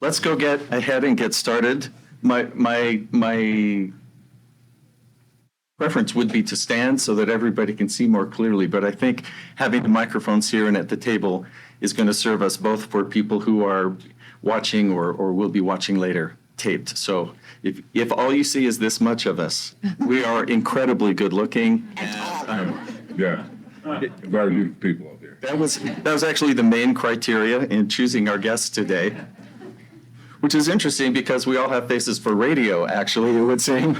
Let's go get ahead and get started. My preference would be to stand so that everybody can see more clearly, but I think having the microphones here and at the table is going to serve us both for people who are watching or will be watching later taped. So if all you see is this much of us, we are incredibly good looking. Yeah, very beautiful people out there. That was actually the main criteria in choosing our guests today, which is interesting because we all have faces for radio, actually, it would seem,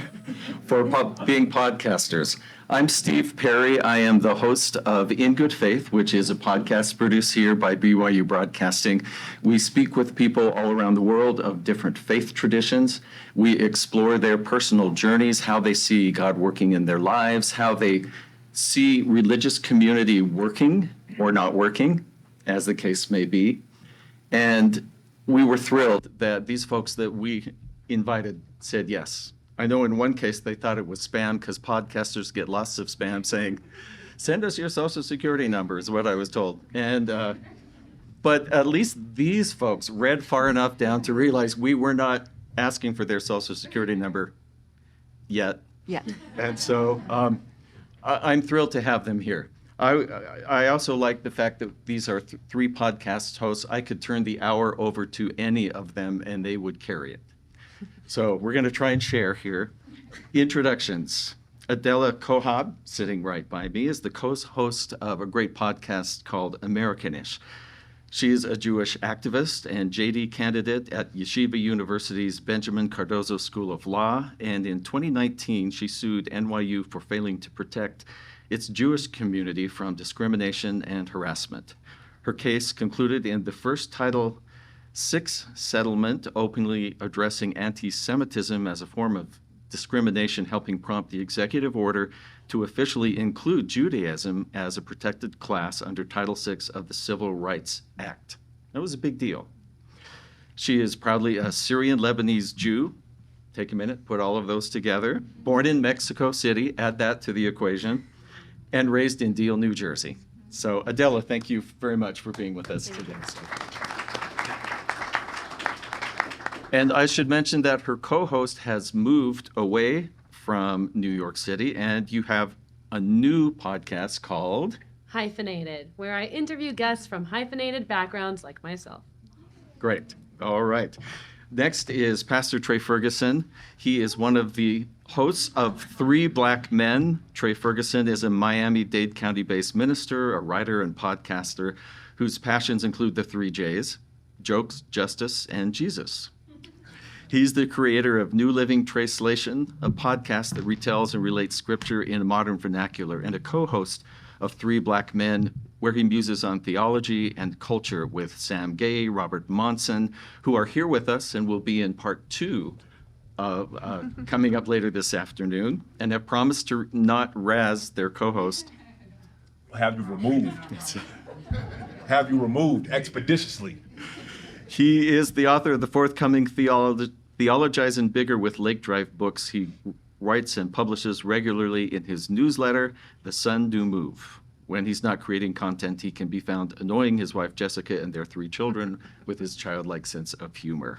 for being podcasters. I'm Steve Perry. I am the host of In Good Faith, which is a podcast produced here by BYU Broadcasting. We speak with people all around the world of different faith traditions. We explore their personal journeys, how they see God working in their lives, how they see religious community working or not working, as the case may be. And we were thrilled that these folks that we invited said yes. I know in one case they thought it was spam because podcasters get lots of spam saying, send us your social security number is what I was told. And but at least these folks read far enough down to realize we were not asking for their social security number yet. Yeah. And so I'm thrilled to have them here. I also like the fact that these are three podcast hosts. I could turn the hour over to any of them and they would carry it. So we're going to try and share here. Introductions. Adela Cojab, sitting right by me, is the co-host of a great podcast called Americanish. She is a Jewish activist and JD candidate at Yeshiva University's Benjamin Cardozo School of Law. And in 2019, she sued NYU for failing to protect its Jewish community from discrimination and harassment. Her case concluded in the first Title VI settlement, openly addressing anti-Semitism as a form of discrimination, helping prompt the executive order to officially include Judaism as a protected class under Title VI of the Civil Rights Act. That was a big deal. She is proudly a Syrian-Lebanese Jew. Take a minute, put all of those together. Born in Mexico City, add that to the equation, and raised in Deal, New Jersey. So Adela, thank you very much for being with us today. And I should mention that her co-host has moved away from New York City, and you have a new podcast called Hyphenated, where I interview guests from hyphenated backgrounds like myself. Great. All right. Next is Pastor Trey Ferguson. He is one of the hosts of Three Black Men. Trey Ferguson is a Miami-Dade County-based minister, a writer, and podcaster whose passions include the three J's: jokes, justice, and Jesus. He's the creator of New Living Translation, a podcast that retells and relates scripture in a modern vernacular, and a co-host of Three Black Men, where he muses on theology and culture with Sam Gay, Robert Monson, who are here with us and will be in part 2 coming up later this afternoon, and have promised to not razz their co-host. Have you removed? Have you removed expeditiously? He is the author of the forthcoming Theologizing Bigger with Lake Drive books. He writes and publishes regularly in his newsletter, The Sun Do Move. When he's not creating content, he can be found annoying his wife Jessica and their 3 children with his childlike sense of humor.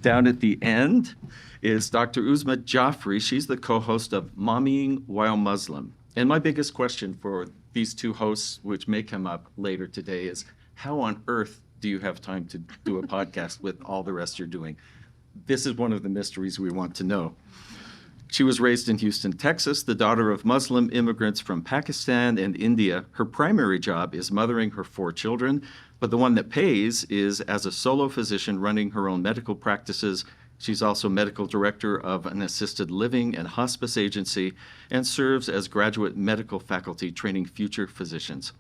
Down at the end is Dr. Uzma Jafri. She's the co-host of Mommying While Muslim. And my biggest question for these 2 hosts, which may come up later today, is how on earth do you have time to do a podcast with all the rest you're doing? This is one of the mysteries we want to know. She was raised in Houston, Texas, the daughter of Muslim immigrants from Pakistan and India. Her primary job is mothering her 4 children, but the one that pays is as a solo physician running her own medical practices. She's also medical director of an assisted living and hospice agency and serves as graduate medical faculty training future physicians.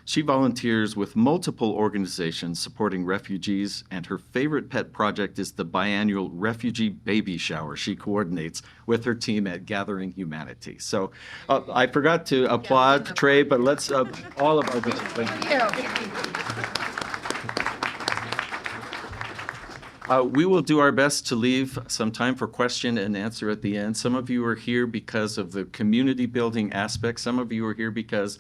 She volunteers with multiple organizations supporting refugees, and her favorite pet project is the biannual refugee baby shower she coordinates with her team at Gathering Humanity. So I forgot to applaud Trey, but let's all of our we will do our best to leave some time for question and answer at the end. Some of you are here because of the community building aspect. Some of you are here because,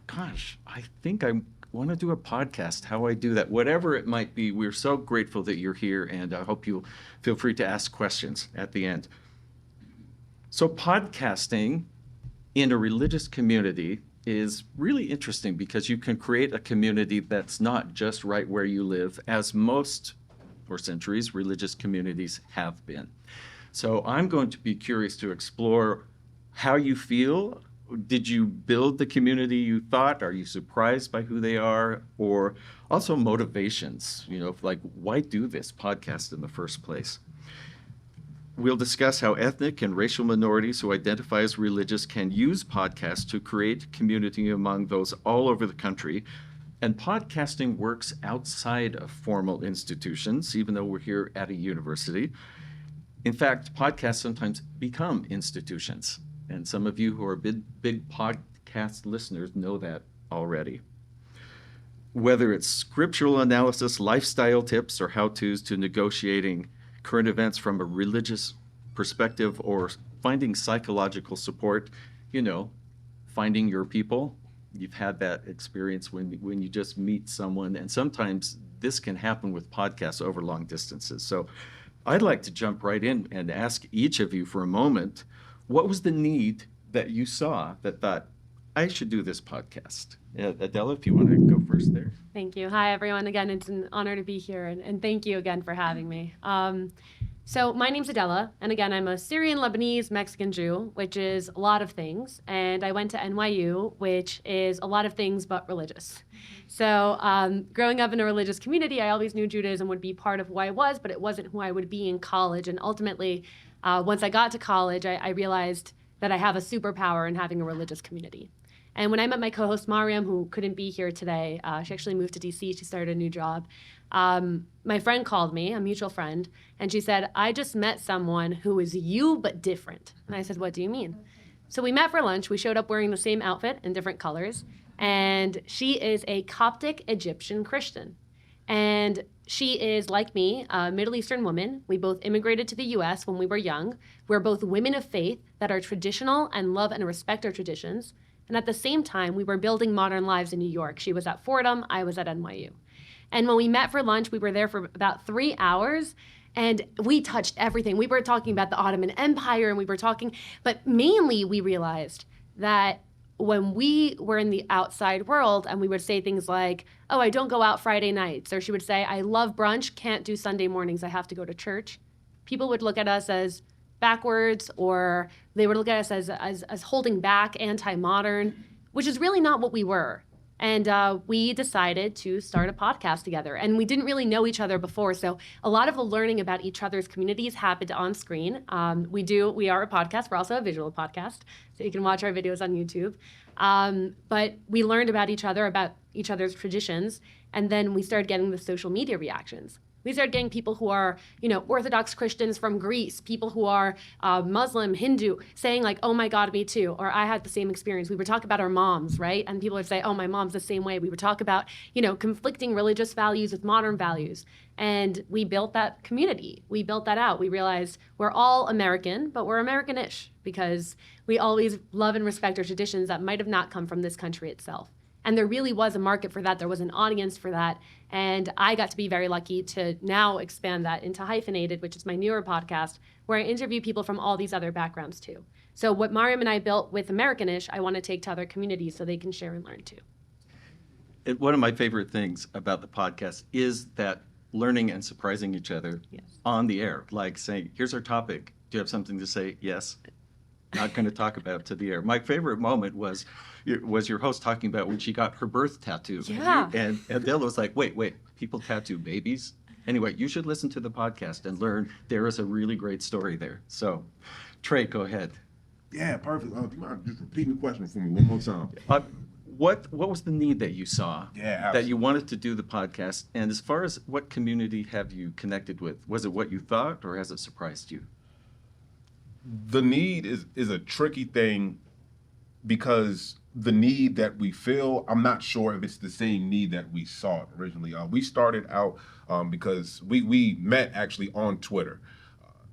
gosh, I think I'm want to do a podcast, how I do that, whatever it might be. We're so grateful that you're here, and I hope you'll feel free to ask questions at the end. So podcasting in a religious community is really interesting because you can create a community that's not just right where you live, as most, for centuries, religious communities have been. So I'm going to be curious to explore how you feel. Did you build the community you thought? Are you surprised by who they are? Or also motivations, like why do this podcast in the first place? We'll discuss how ethnic and racial minorities who identify as religious can use podcasts to create community among those all over the country. And podcasting works outside of formal institutions, even though we're here at a university. In fact, podcasts sometimes become institutions. And some of you who are big podcast listeners know that already. Whether it's scriptural analysis, lifestyle tips, or how-tos to negotiating current events from a religious perspective, or finding psychological support, finding your people. You've had that experience when you just meet someone, and sometimes this can happen with podcasts over long distances. So I'd like to jump right in and ask each of you for a moment, what was the need that you saw that thought, I should do this podcast? Adela, if you want to go first there. Thank you. Hi, everyone. Again, it's an honor to be here, and thank you again for having me. So my name's Adela, and again, I'm a Syrian, Lebanese, Mexican Jew, which is a lot of things, and I went to NYU, which is a lot of things but religious. So growing up in a religious community, I always knew Judaism would be part of who I was, but it wasn't who I would be in college, and ultimately, once I got to college, I realized that I have a superpower in having a religious community. And when I met my co-host Mariam, who couldn't be here today, she actually moved to DC, she started a new job. My friend called me, a mutual friend, and she said, I just met someone who is you but different. And I said, what do you mean? So we met for lunch, we showed up wearing the same outfit in different colors, and she is a Coptic Egyptian Christian. And she is, like me, a Middle Eastern woman. We both immigrated to the US when we were young. We're both women of faith that are traditional and love and respect our traditions. And at the same time, we were building modern lives in New York. She was at Fordham, I was at NYU. And when we met for lunch, we were there for about 3 hours, and we touched everything. We were talking about the Ottoman Empire, and we were talking, but mainly we realized that when we were in the outside world and we would say things like, oh, I don't go out Friday nights, or she would say, I love brunch, can't do Sunday mornings, I have to go to church. People would look at us as backwards, or they would look at us as holding back, anti-modern, which is really not what we were. And we decided to start a podcast together. And we didn't really know each other before, so a lot of the learning about each other's communities happened on screen. We are a podcast. We're also a visual podcast, so you can watch our videos on YouTube. But we learned about each other's traditions, and then we started getting the social media reactions. We started getting people who are, Orthodox Christians from Greece, people who are Muslim, Hindu, saying like, oh my God, me too. Or I had the same experience. We would talk about our moms, right? And people would say, oh, my mom's the same way. We would talk about, conflicting religious values with modern values. And we built that community. We built that out. We realized we're all American, but we're Americanish because we always love and respect our traditions that might have not come from this country itself. And there really was a market for that. There was an audience for that. And I got to be very lucky to now expand that into Hyphenated, which is my newer podcast, where I interview people from all these other backgrounds too. So what Mariam and I built with Americanish, I want to take to other communities so they can share and learn too. One of my favorite things about the podcast is that learning and surprising each other on the air, like saying, here's our topic. Do you have something to say? Yes. Not going to talk about it to the air. My favorite moment was your host talking about when she got her birth tattoo. Yeah. And Adela was like, wait, people tattoo babies? Anyway, you should listen to the podcast and learn there is a really great story there. So, Trey, go ahead. Yeah, perfect. Do you mind just repeating the question for me one more time? What was the need that you saw that you wanted to do the podcast? And as far as what community have you connected with? Was it what you thought, or has it surprised you? The need is a tricky thing because the need that we feel, I'm not sure if it's the same need that we saw originally. We started out because we met actually on Twitter.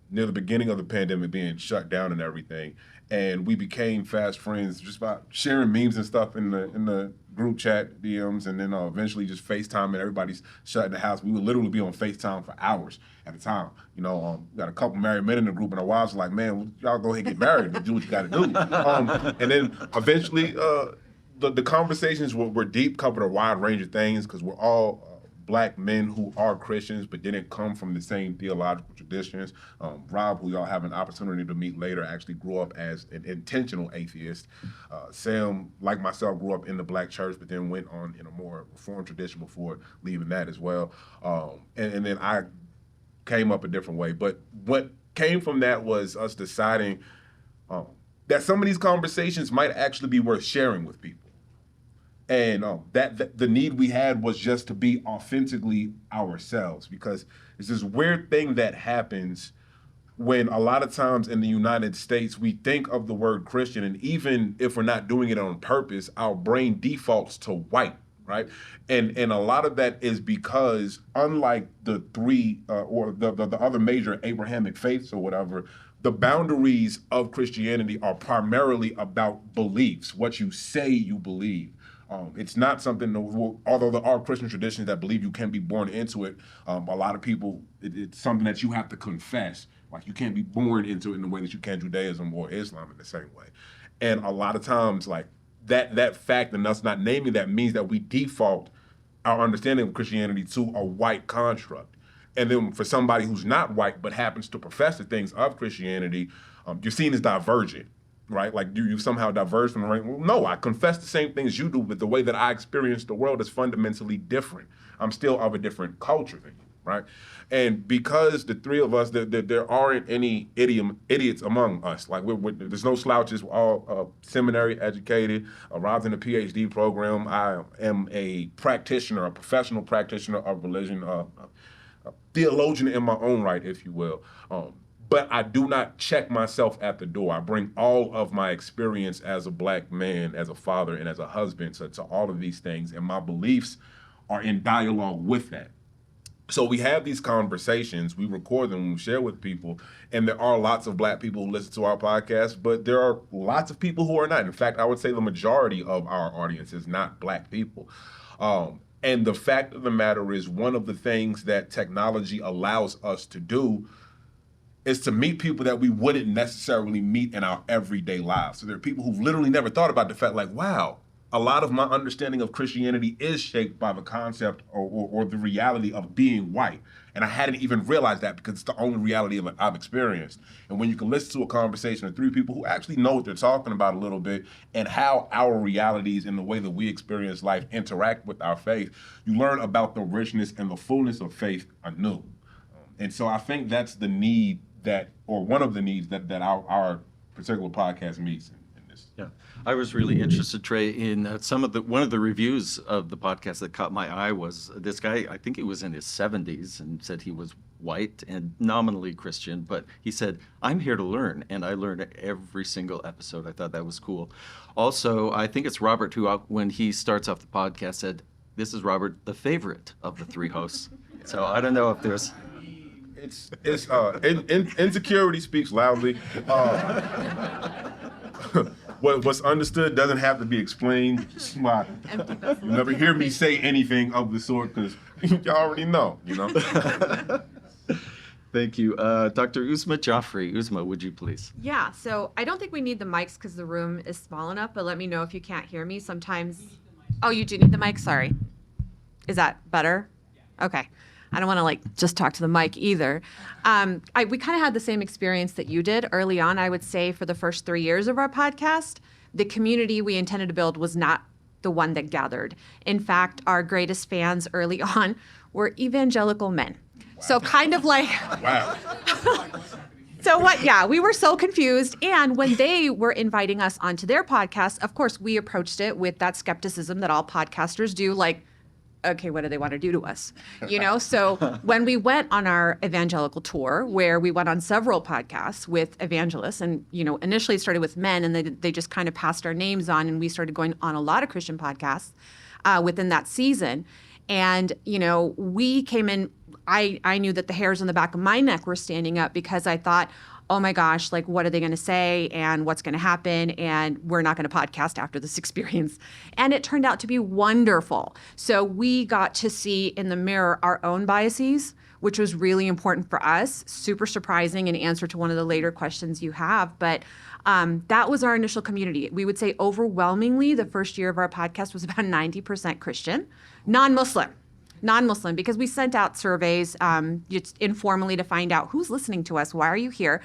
near the beginning of the pandemic being shut down and everything. And we became fast friends just by sharing memes and stuff in the group chat DMs, and then eventually just FaceTime, and everybody's shut in the house. We would literally be on FaceTime for hours at a time. We got a couple married men in the group, and our wives were like, man, y'all go ahead and get married and do what you got to do. And then eventually the conversations were deep, covered a wide range of things because we're all Black men who are Christians but didn't come from the same theological traditions. Rob, who y'all have an opportunity to meet later, actually grew up as an intentional atheist. Sam, like myself, grew up in the Black church but then went on in a more Reformed tradition before leaving that as well. And then I came up a different way. But what came from that was us deciding that some of these conversations might actually be worth sharing with people. And that the need we had was just to be authentically ourselves, because it's this weird thing that happens when a lot of times in the United States we think of the word Christian, and even if we're not doing it on purpose, our brain defaults to white, right? And a lot of that is because unlike the three or the other major Abrahamic faiths or whatever, the boundaries of Christianity are primarily about beliefs, what you say you believe. It's not something, although there are Christian traditions that believe you can be born into it, a lot of people, it's something that you have to confess. Like you can't be born into it in the way that you can Judaism or Islam in the same way. And a lot of times, like that fact and us not naming that means that we default our understanding of Christianity to a white construct. And then for somebody who's not white but happens to profess the things of Christianity, you're seen as divergent. Right? Like, do you somehow diverge from the right? Well, no, I confess the same things you do, but the way that I experience the world is fundamentally different. I'm still of a different culture than you, right? And because the three of us, there aren't any idiots among us. Like, there's no slouches. We're all seminary educated, arrived in a PhD program. I am a practitioner, a professional practitioner of religion, a theologian in my own right, if you will. But I do not check myself at the door. I bring all of my experience as a Black man, as a father, and as a husband to all of these things, and my beliefs are in dialogue with that. So we have these conversations, we record them, we share with people, and there are lots of Black people who listen to our podcast, but there are lots of people who are not. In fact, I would say the majority of our audience is not Black people. And the fact of the matter is, one of the things that technology allows us to do is to meet people that we wouldn't necessarily meet in our everyday lives. So there are people who've literally never thought about the fact, like, wow, a lot of my understanding of Christianity is shaped by the concept or the reality of being white. And I hadn't even realized that because it's the only reality I've experienced. And when you can listen to a conversation of three people who actually know what they're talking about a little bit and how our realities and the way that we experience life interact with our faith, you learn about the richness and the fullness of faith anew. And so I think that's the need or one of the needs that our particular podcast meets in this. Yeah, I was really interested, Trey, in one of the reviews of the podcast that caught my eye was this guy. I think he was in his 70s and said he was white and nominally Christian, but he said, "I'm here to learn," and I learned every single episode. I thought that was cool. Also, I think it's Robert who, when he starts off the podcast, said, "This is Robert, the favorite of the three hosts." So I don't know if there's. Insecurity speaks loudly. What's understood doesn't have to be explained. Smart. You'll never hear me say anything of the sort because you already know, Thank you. Dr. Uzma Jafri. Uzma, would you please? Yeah, so I don't think we need the mics because the room is small enough, but let me know if you can't hear me. Sometimes. Oh, you do need the mic? Sorry. Is that better? Okay. I don't want to just talk to the mic either. We kind of had the same experience that you did early on. I would say for the first 3 years of our podcast, the community we intended to build was not the one that gathered. In fact, our greatest fans early on were evangelical men. Wow. So kind of like, wow. So what? Yeah, we were so confused. And when they were inviting us onto their podcast, of course, we approached it with that skepticism that all podcasters do, like, okay, what do they want to do to us? So when we went on our evangelical tour, where we went on several podcasts with evangelists, and, initially it started with men, and they just kind of passed our names on, and we started going on a lot of Christian podcasts within that season. And, we came in I knew that the hairs on the back of my neck were standing up because I thought, oh my gosh, like what are they going to say and what's going to happen? And we're not going to podcast after this experience. And it turned out to be wonderful. So we got to see in the mirror our own biases, which was really important for us, super surprising in answer to one of the later questions you have. But that was our initial community. We would say overwhelmingly the first year of our podcast was about 90% Christian, non-Muslim, because we sent out surveys just informally to find out who's listening to us, why are you here?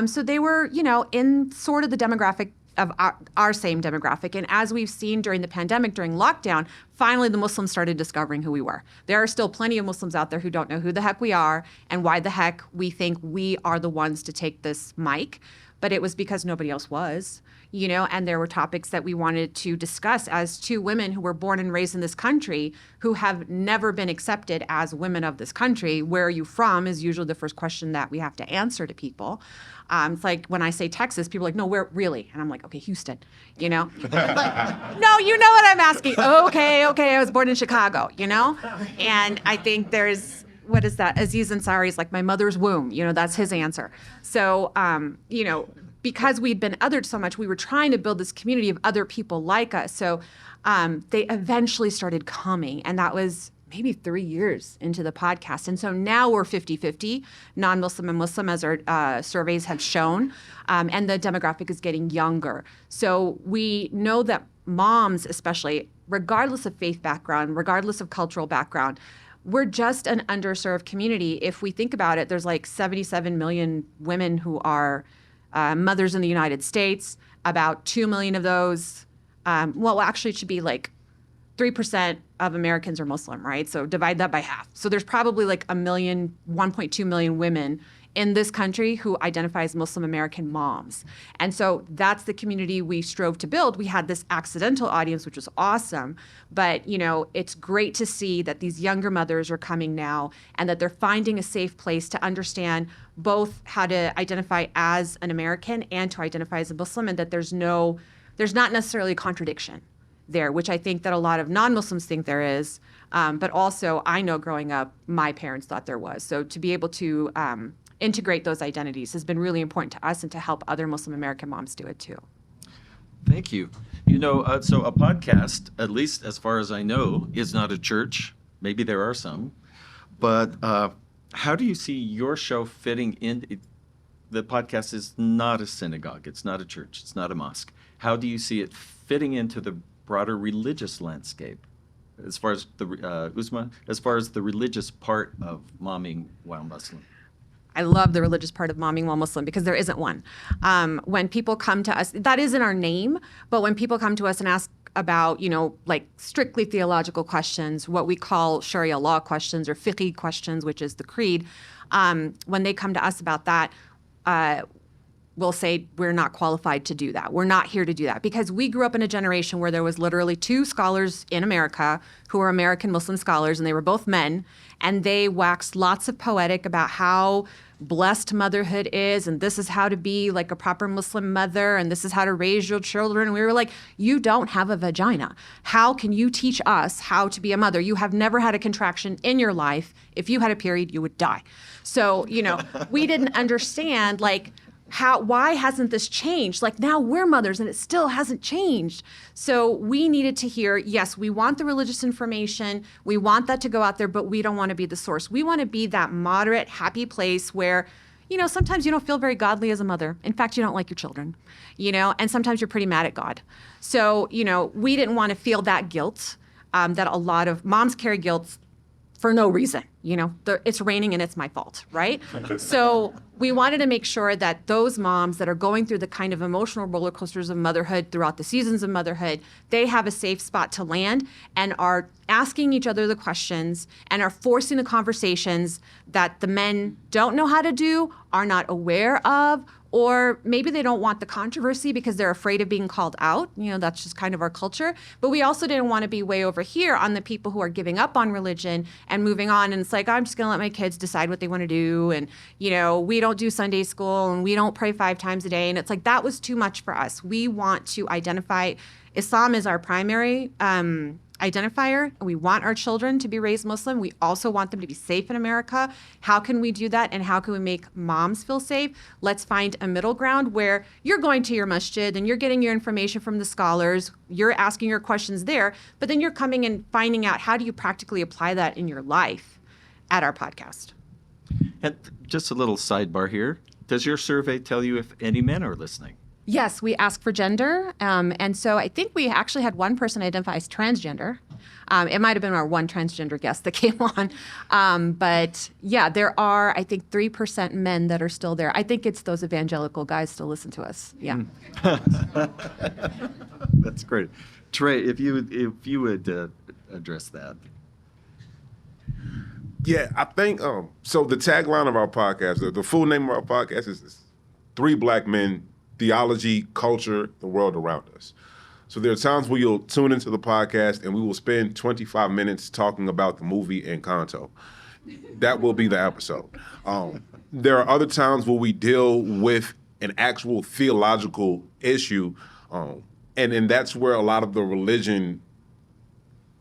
So they were, in sort of the demographic of our same demographic. And as we've seen during the pandemic, during lockdown, finally the Muslims started discovering who we were. There are still plenty of Muslims out there who don't know who the heck we are and why the heck we think we are the ones to take this mic. But it was because nobody else was, and there were topics that we wanted to discuss as two women who were born and raised in this country who have never been accepted as women of this country. Where are you from is usually the first question that we have to answer to people. It's like when I say Texas, people are like, no, where really? And I'm like, okay, Houston, Like, no, you know what I'm asking. Okay, I was born in Chicago, And I think there's, what is that? Aziz Ansari's like my mother's womb, that's his answer. So, because we'd been othered so much, we were trying to build this community of other people like us. So they eventually started coming, and that was maybe 3 years into the podcast. And so now we're 50-50, non-Muslim and Muslim, as our surveys have shown, and the demographic is getting younger. So we know that moms, especially, regardless of faith background, regardless of cultural background, we're just an underserved community. If we think about it, there's like 77 million women who are mothers in the United States. About 2 million of those, actually it should be like 3% of Americans are Muslim, right? So divide that by half. So there's probably like 1.2 million women in this country who identify as Muslim American moms. And so that's the community we strove to build. We had this accidental audience, which was awesome. But, it's great to see that these younger mothers are coming now and that they're finding a safe place to understand both how to identify as an American and to identify as a Muslim, and that there's not necessarily a contradiction there, which I think that a lot of non-Muslims think there is. But also, I know growing up, my parents thought there was. So to be able to integrate those identities has been really important to us and to help other Muslim American moms do it too. Thank you. So a podcast, at least as far as I know, is not a church. Maybe there are some. But how do you see your show fitting in? The podcast is not a synagogue. It's not a church. It's not a mosque. How do you see it fitting into the broader religious landscape? As far as the Uzma, as far as the religious part of momming while Muslim? I love the religious part of momming while Muslim because there isn't one. When people come to us, that isn't our name, but when people come to us and ask about, like strictly theological questions, what we call Sharia law questions or fiqh questions, which is the creed, when they come to us about that, we'll say we're not qualified to do that. We're not here to do that because we grew up in a generation where there was literally 2 scholars in America who were American Muslim scholars, and they were both men, and they waxed lots of poetic about how blessed motherhood is, and this is how to be like a proper Muslim mother, and this is how to raise your children. And we were like, you don't have a vagina. How can you teach us how to be a mother? You have never had a contraction in your life. If you had a period, you would die. So, we didn't understand, like, why hasn't this changed? Like now we're mothers and it still hasn't changed. So we needed to hear, yes, we want the religious information. We want that to go out there, but we don't want to be the source. We want to be that moderate, happy place where, sometimes you don't feel very godly as a mother. In fact, you don't like your children, and sometimes you're pretty mad at God. So, we didn't want to feel that guilt that a lot of moms carry guilt for no reason. It's raining and it's my fault, right? So we wanted to make sure that those moms that are going through the kind of emotional roller coasters of motherhood throughout the seasons of motherhood, they have a safe spot to land and are asking each other the questions and are forcing the conversations that the men don't know how to do, are not aware of, or maybe they don't want the controversy because they're afraid of being called out. That's just kind of our culture. But we also didn't want to be way over here on the people who are giving up on religion and moving on. And it's like, I'm just going to let my kids decide what they want to do. And, we don't do Sunday school and we don't pray 5 times a day. And it's like, that was too much for us. We want to identify Islam as our primary identifier, and we want our children to be raised Muslim. We also want them to be safe in America. How can we do that, and how can we make moms feel safe? Let's find a middle ground where you're going to your masjid and you're getting your information from the scholars, you're asking your questions there, but then you're coming and finding out how do you practically apply that in your life at our podcast. And just a little sidebar here. Does your survey tell you if any men are listening? Yes, we ask for gender. And so I think we actually had one person identify as transgender. It might have been our one transgender guest that came on. But yeah, there are, I think, 3% men that are still there. I think it's those evangelical guys still listen to us. Yeah. That's great. Trey, if you would address that. Yeah, I think so. The tagline of our podcast, the full name of our podcast is Three Black Men, Theology, Culture, the World Around Us. So there are times where you'll tune into the podcast and we will spend 25 minutes talking about the movie Encanto. That will be the episode. There are other times where we deal with an actual theological issue, and that's where a lot of the religion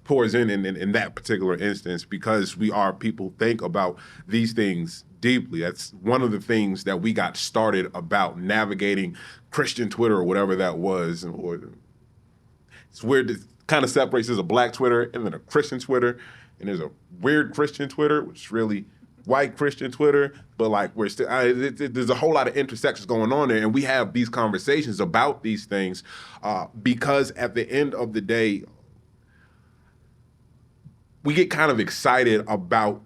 pours in that particular instance, because we are people think about these things deeply. That's one of the things that we got started about navigating Christian Twitter or whatever that was. It's weird. It kind of separates. There's a black Twitter and then a Christian Twitter, and there's a weird Christian Twitter, which is really white Christian Twitter. But like we're still, there's a whole lot of intersections going on there, and we have these conversations about these things because at the end of the day, we get kind of excited about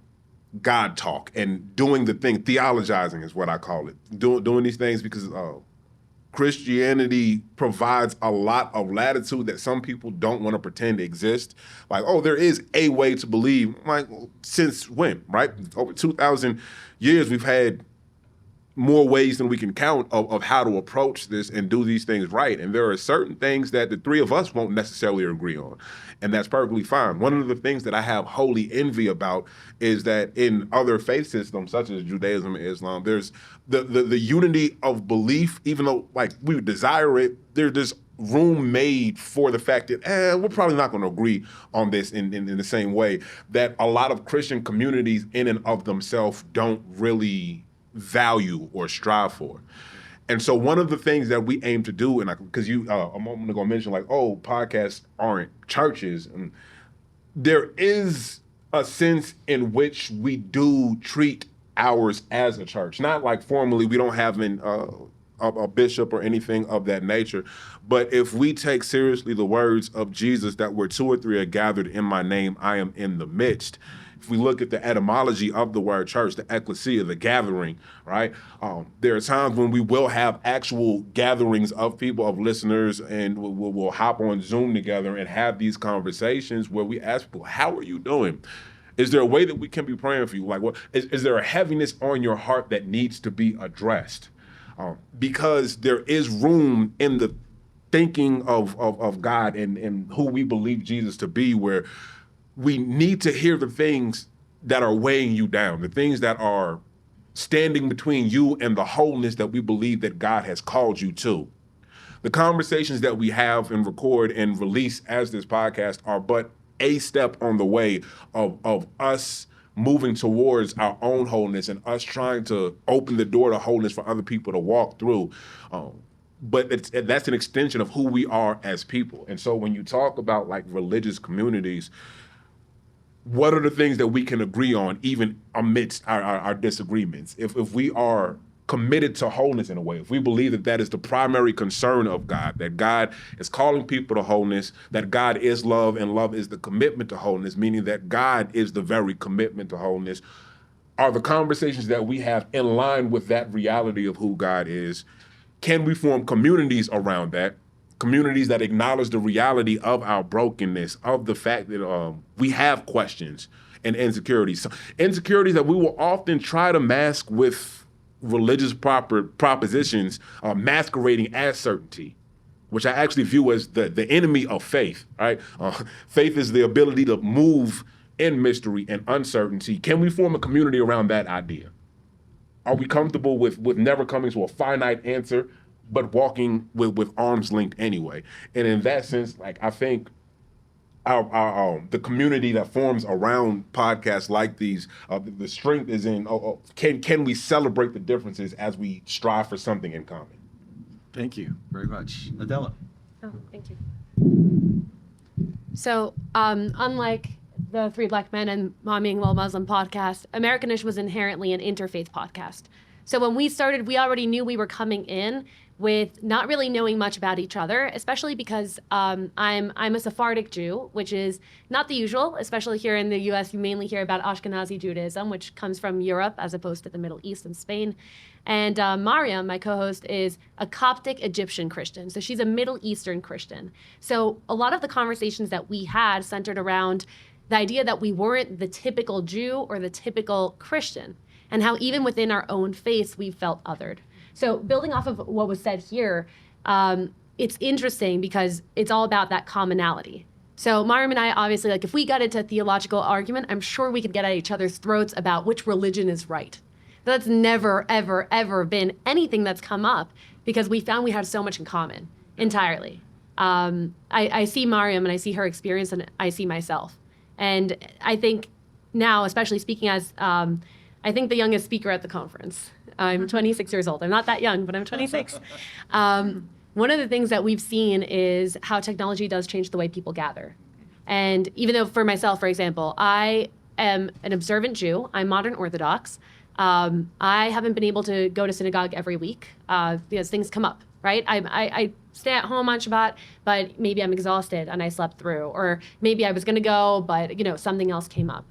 God talk and doing the thing. Theologizing is what I call it. Doing these things because Christianity provides a lot of latitude that some people don't want to pretend exists. Like, oh, there is a way to believe. Like, since when, right? Over 2,000 years, we've had more ways than we can count of how to approach this and do these things right. And there are certain things that the three of us won't necessarily agree on. And that's perfectly fine. One of the things that I have holy envy about is that in other faith systems, such as Judaism and Islam, there's the unity of belief, even though like we would desire it, there's this room made for the fact that we're probably not going to agree on this in the same way that a lot of Christian communities in and of themselves don't really value or strive for. And so one of the things that we aim to do, and because a moment ago mentioned like, oh, podcasts aren't churches, and there is a sense in which we do treat ours as a church. Not like formally, we don't have a bishop or anything of that nature, but if we take seriously the words of Jesus that where two or three are gathered in my name, I am in the midst. If we look at the etymology of the word church, the ecclesia, the gathering, right? There are times when we will have actual gatherings of people, of listeners, and we'll hop on Zoom together and have these conversations where we ask people, how are you doing? Is there a way that we can be praying for you? Like, what is there a heaviness on your heart that needs to be addressed? Because there is room in the thinking of God and who we believe Jesus to be, where we need to hear the things that are weighing you down, the things that are standing between you and the wholeness that we believe that God has called you to. The conversations that we have and record and release as this podcast are but a step on the way of us moving towards our own wholeness and us trying to open the door to wholeness for other people to walk through. But that's an extension of who we are as people. And so when you talk about like religious communities, what are the things that we can agree on even amidst our disagreements? If we are committed to wholeness in a way, if we believe that that is the primary concern of God, that God is calling people to wholeness, that God is love and love is the commitment to wholeness, meaning that God is the very commitment to wholeness, are the conversations that we have in line with that reality of who God is? Can we form communities around that? Communities that acknowledge the reality of our brokenness, of the fact that we have questions and insecurities. So insecurities that we will often try to mask with religious propositions, masquerading as certainty, which I actually view as the enemy of faith, right? Faith is the ability to move in mystery and uncertainty. Can we form a community around that idea? Are we comfortable with never coming to a finite answer, but walking with arm's length anyway? And in that sense, like I think the community that forms around podcasts like these, the strength is in can we celebrate the differences as we strive for something in common? Thank you very much. Adela. Oh, thank you. So, unlike the Three Black Men and Mommying While Muslim podcast, Americanish was inherently an interfaith podcast. So when we started, we already knew we were coming in with not really knowing much about each other, especially because I'm a Sephardic Jew, which is not the usual, especially here in the U.S. You mainly hear about Ashkenazi Judaism, which comes from Europe as opposed to the Middle East and Spain. And Mariam, my co-host, is a Coptic Egyptian Christian. So she's a Middle Eastern Christian. So a lot of the conversations that we had centered around the idea that we weren't the typical Jew or the typical Christian, and how even within our own faiths, we felt othered. So building off of what was said here, it's interesting because it's all about that commonality. So Mariam and I, obviously, like if we got into a theological argument, I'm sure we could get at each other's throats about which religion is right. That's never, ever, ever been anything that's come up because we found we had so much in common entirely. I see Mariam and I see her experience and I see myself. And I think now, especially speaking as, I think the youngest speaker at the conference. I'm 26 years old. I'm not that young, but I'm 26. One of the things that we've seen is how technology does change the way people gather. And even though for myself, for example, I am an observant Jew, I'm modern Orthodox, I haven't been able to go to synagogue every week because things come up, right? I stay at home on Shabbat, but maybe I'm exhausted and I slept through, or maybe I was going to go, but something else came up.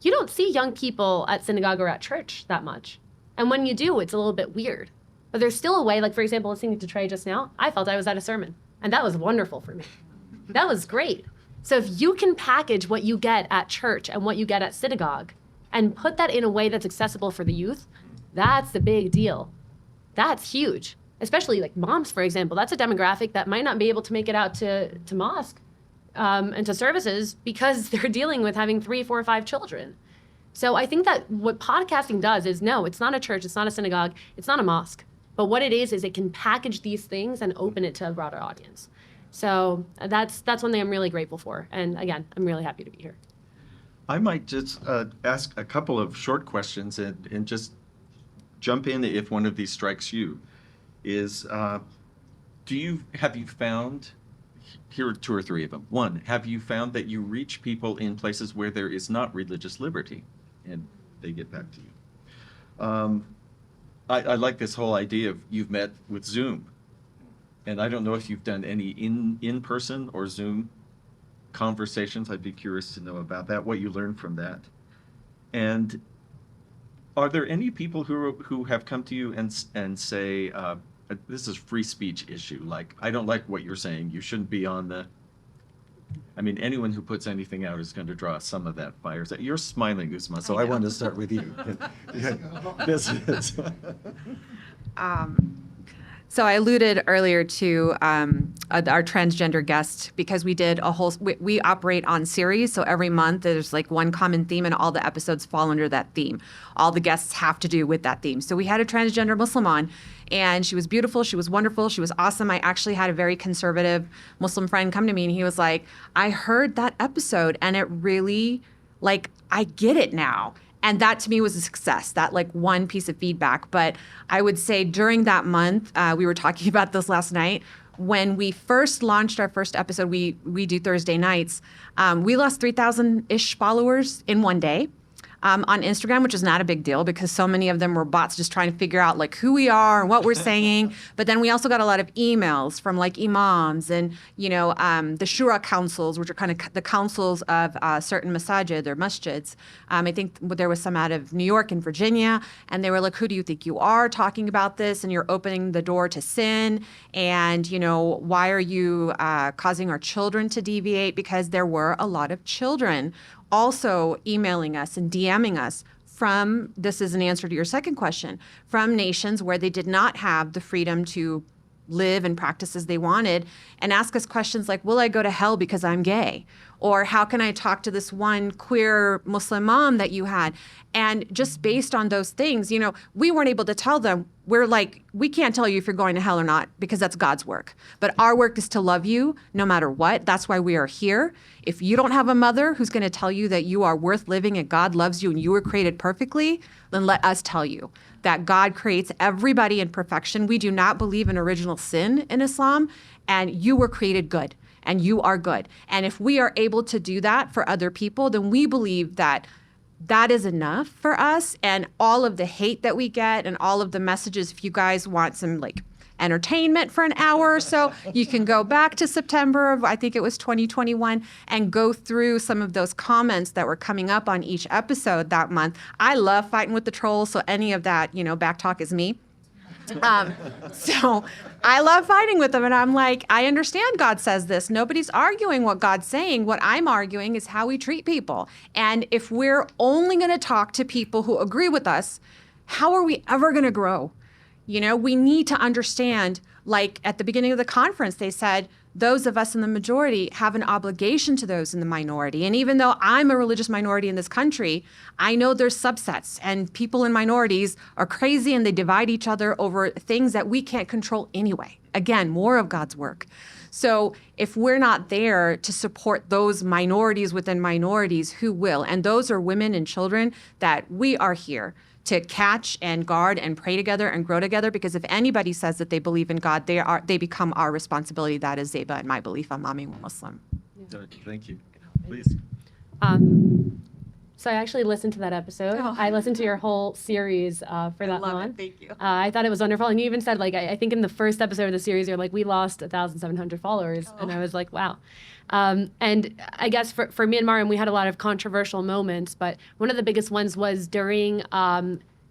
You don't see young people at synagogue or at church that much. And when you do, it's a little bit weird. But there's still a way, like for example, listening to Trey just now, I felt I was at a sermon. And that was wonderful for me. That was great. So if you can package what you get at church and what you get at synagogue and put that in a way that's accessible for the youth, that's the big deal. That's huge. Especially like moms, for example. That's a demographic that might not be able to make it out to mosque and to services because they're dealing with having 3, 4, 5 children. So I think that what podcasting does is, no, it's not a church, it's not a synagogue, it's not a mosque. But what it is it can package these things and open it to a broader audience. So that's one thing I'm really grateful for. And again, I'm really happy to be here. I might just ask a couple of short questions and just jump in if one of these strikes you. Is have you found, here are 2 or 3 of them. 1, have you found that you reach people in places where there is not religious liberty and they get back to you? I like this whole idea of you've met with Zoom. And I don't know if you've done any in-person or Zoom conversations. I'd be curious to know about that, what you learned from that. And are there any people who have come to you and say, this is free speech issue, like, I don't like what you're saying, you shouldn't be on the... I mean, anyone who puts anything out is going to draw some of that fire. You're smiling, Uzma, so I wanted to start with you. This is... So I alluded earlier to our transgender guest because we did a whole, we operate on series. So every month there's like one common theme and all the episodes fall under that theme. All the guests have to do with that theme. So we had a transgender Muslim on and she was beautiful. She was wonderful. She was awesome. I actually had a very conservative Muslim friend come to me and he was like, I heard that episode and it really, like, I get it now. And that to me was a success, that like one piece of feedback. But I would say during that month, we were talking about this last night, when we first launched our first episode, we do Thursday nights, we lost 3,000-ish followers in one day. On Instagram, which is not a big deal because so many of them were bots just trying to figure out like who we are and what we're saying. But then we also got a lot of emails from like imams and, the shura councils, which are kind of the councils of certain masajid or masjids. I think there was some out of New York and Virginia. And they were like, who do you think you are talking about this? And you're opening the door to sin. And, why are you causing our children to deviate? Because there were a lot of children also emailing us and DMing us from, this is an answer to your second question, from nations where they did not have the freedom to live and practice as they wanted and ask us questions like, will I go to hell because I'm gay? Or how can I talk to this one queer Muslim mom that you had? And just based on those things, we weren't able to tell them, we're like, we can't tell you if you're going to hell or not because that's God's work. But our work is to love you no matter what. That's why we are here. If you don't have a mother who's going to tell you that you are worth living and God loves you and you were created perfectly, then let us tell you that God creates everybody in perfection. We do not believe in original sin in Islam, and you were created good, and you are good. And if we are able to do that for other people, then we believe that that is enough for us. And all of the hate that we get and all of the messages, if you guys want some like entertainment for an hour or so, you can go back to September of, I think it was 2021, and go through some of those comments that were coming up on each episode that month. I love fighting with the trolls, so any of that, back talk is me. So I love fighting with them. And I'm like, I understand God says this. Nobody's arguing what God's saying. What I'm arguing is how we treat people. And if we're only going to talk to people who agree with us, how are we ever going to grow? We need to understand, like at the beginning of the conference, they said, those of us in the majority have an obligation to those in the minority. And even though I'm a religious minority in this country, I know there's subsets and people in minorities are crazy and they divide each other over things that we can't control anyway. Again, more of God's work. So if we're not there to support those minorities within minorities, who will? And those are women and children that we are here to catch and guard and pray together and grow together, because if anybody says that they believe in God, they become our responsibility. That is Zeba and my belief. I'm Muslim. Thank you. Please. So I actually listened to that episode. Oh. I listened to your whole series for that love one. it. Thank you. I thought it was wonderful. And you even said, like, I think in the first episode of the series, you're like, we lost 1,700 followers. And I was like, wow. And I guess for me and Mariam, we had a lot of controversial moments, but one of the biggest ones was during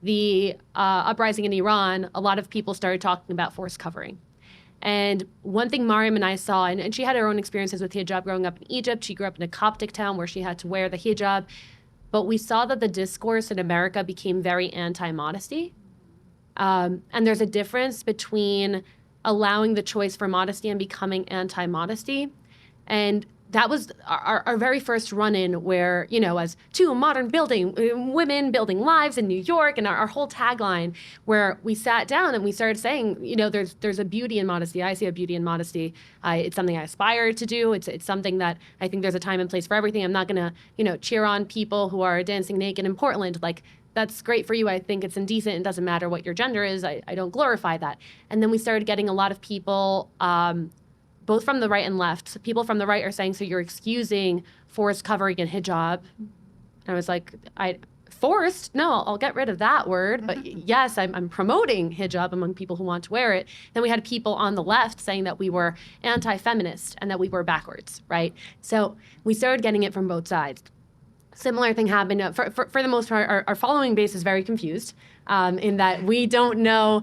the uprising in Iran, a lot of people started talking about forced covering. And one thing Mariam and I saw, and she had her own experiences with hijab growing up in Egypt. She grew up in a Coptic town where she had to wear the hijab. But we saw that the discourse in America became very anti-modesty. And there's a difference between allowing the choice for modesty and becoming anti-modesty. And that was our very first run-in where, as two modern women building lives in New York, and our whole tagline, where we sat down and we started saying, there's a beauty in modesty. I see a beauty in modesty. It's something I aspire to do. It's something that I think there's a time and place for everything. I'm not going to, cheer on people who are dancing naked in Portland. Like, that's great for you. I think it's indecent. It doesn't matter what your gender is. I don't glorify that. And then we started getting a lot of people, both from the right and left. People from the right are saying, so you're excusing forced covering and hijab. And I was like, forced? No, I'll get rid of that word. But yes, I'm promoting hijab among people who want to wear it. Then we had people on the left saying that we were anti-feminist and that we were backwards, right? So we started getting it from both sides. Similar thing happened. For the most part, our following base is very confused in that we don't know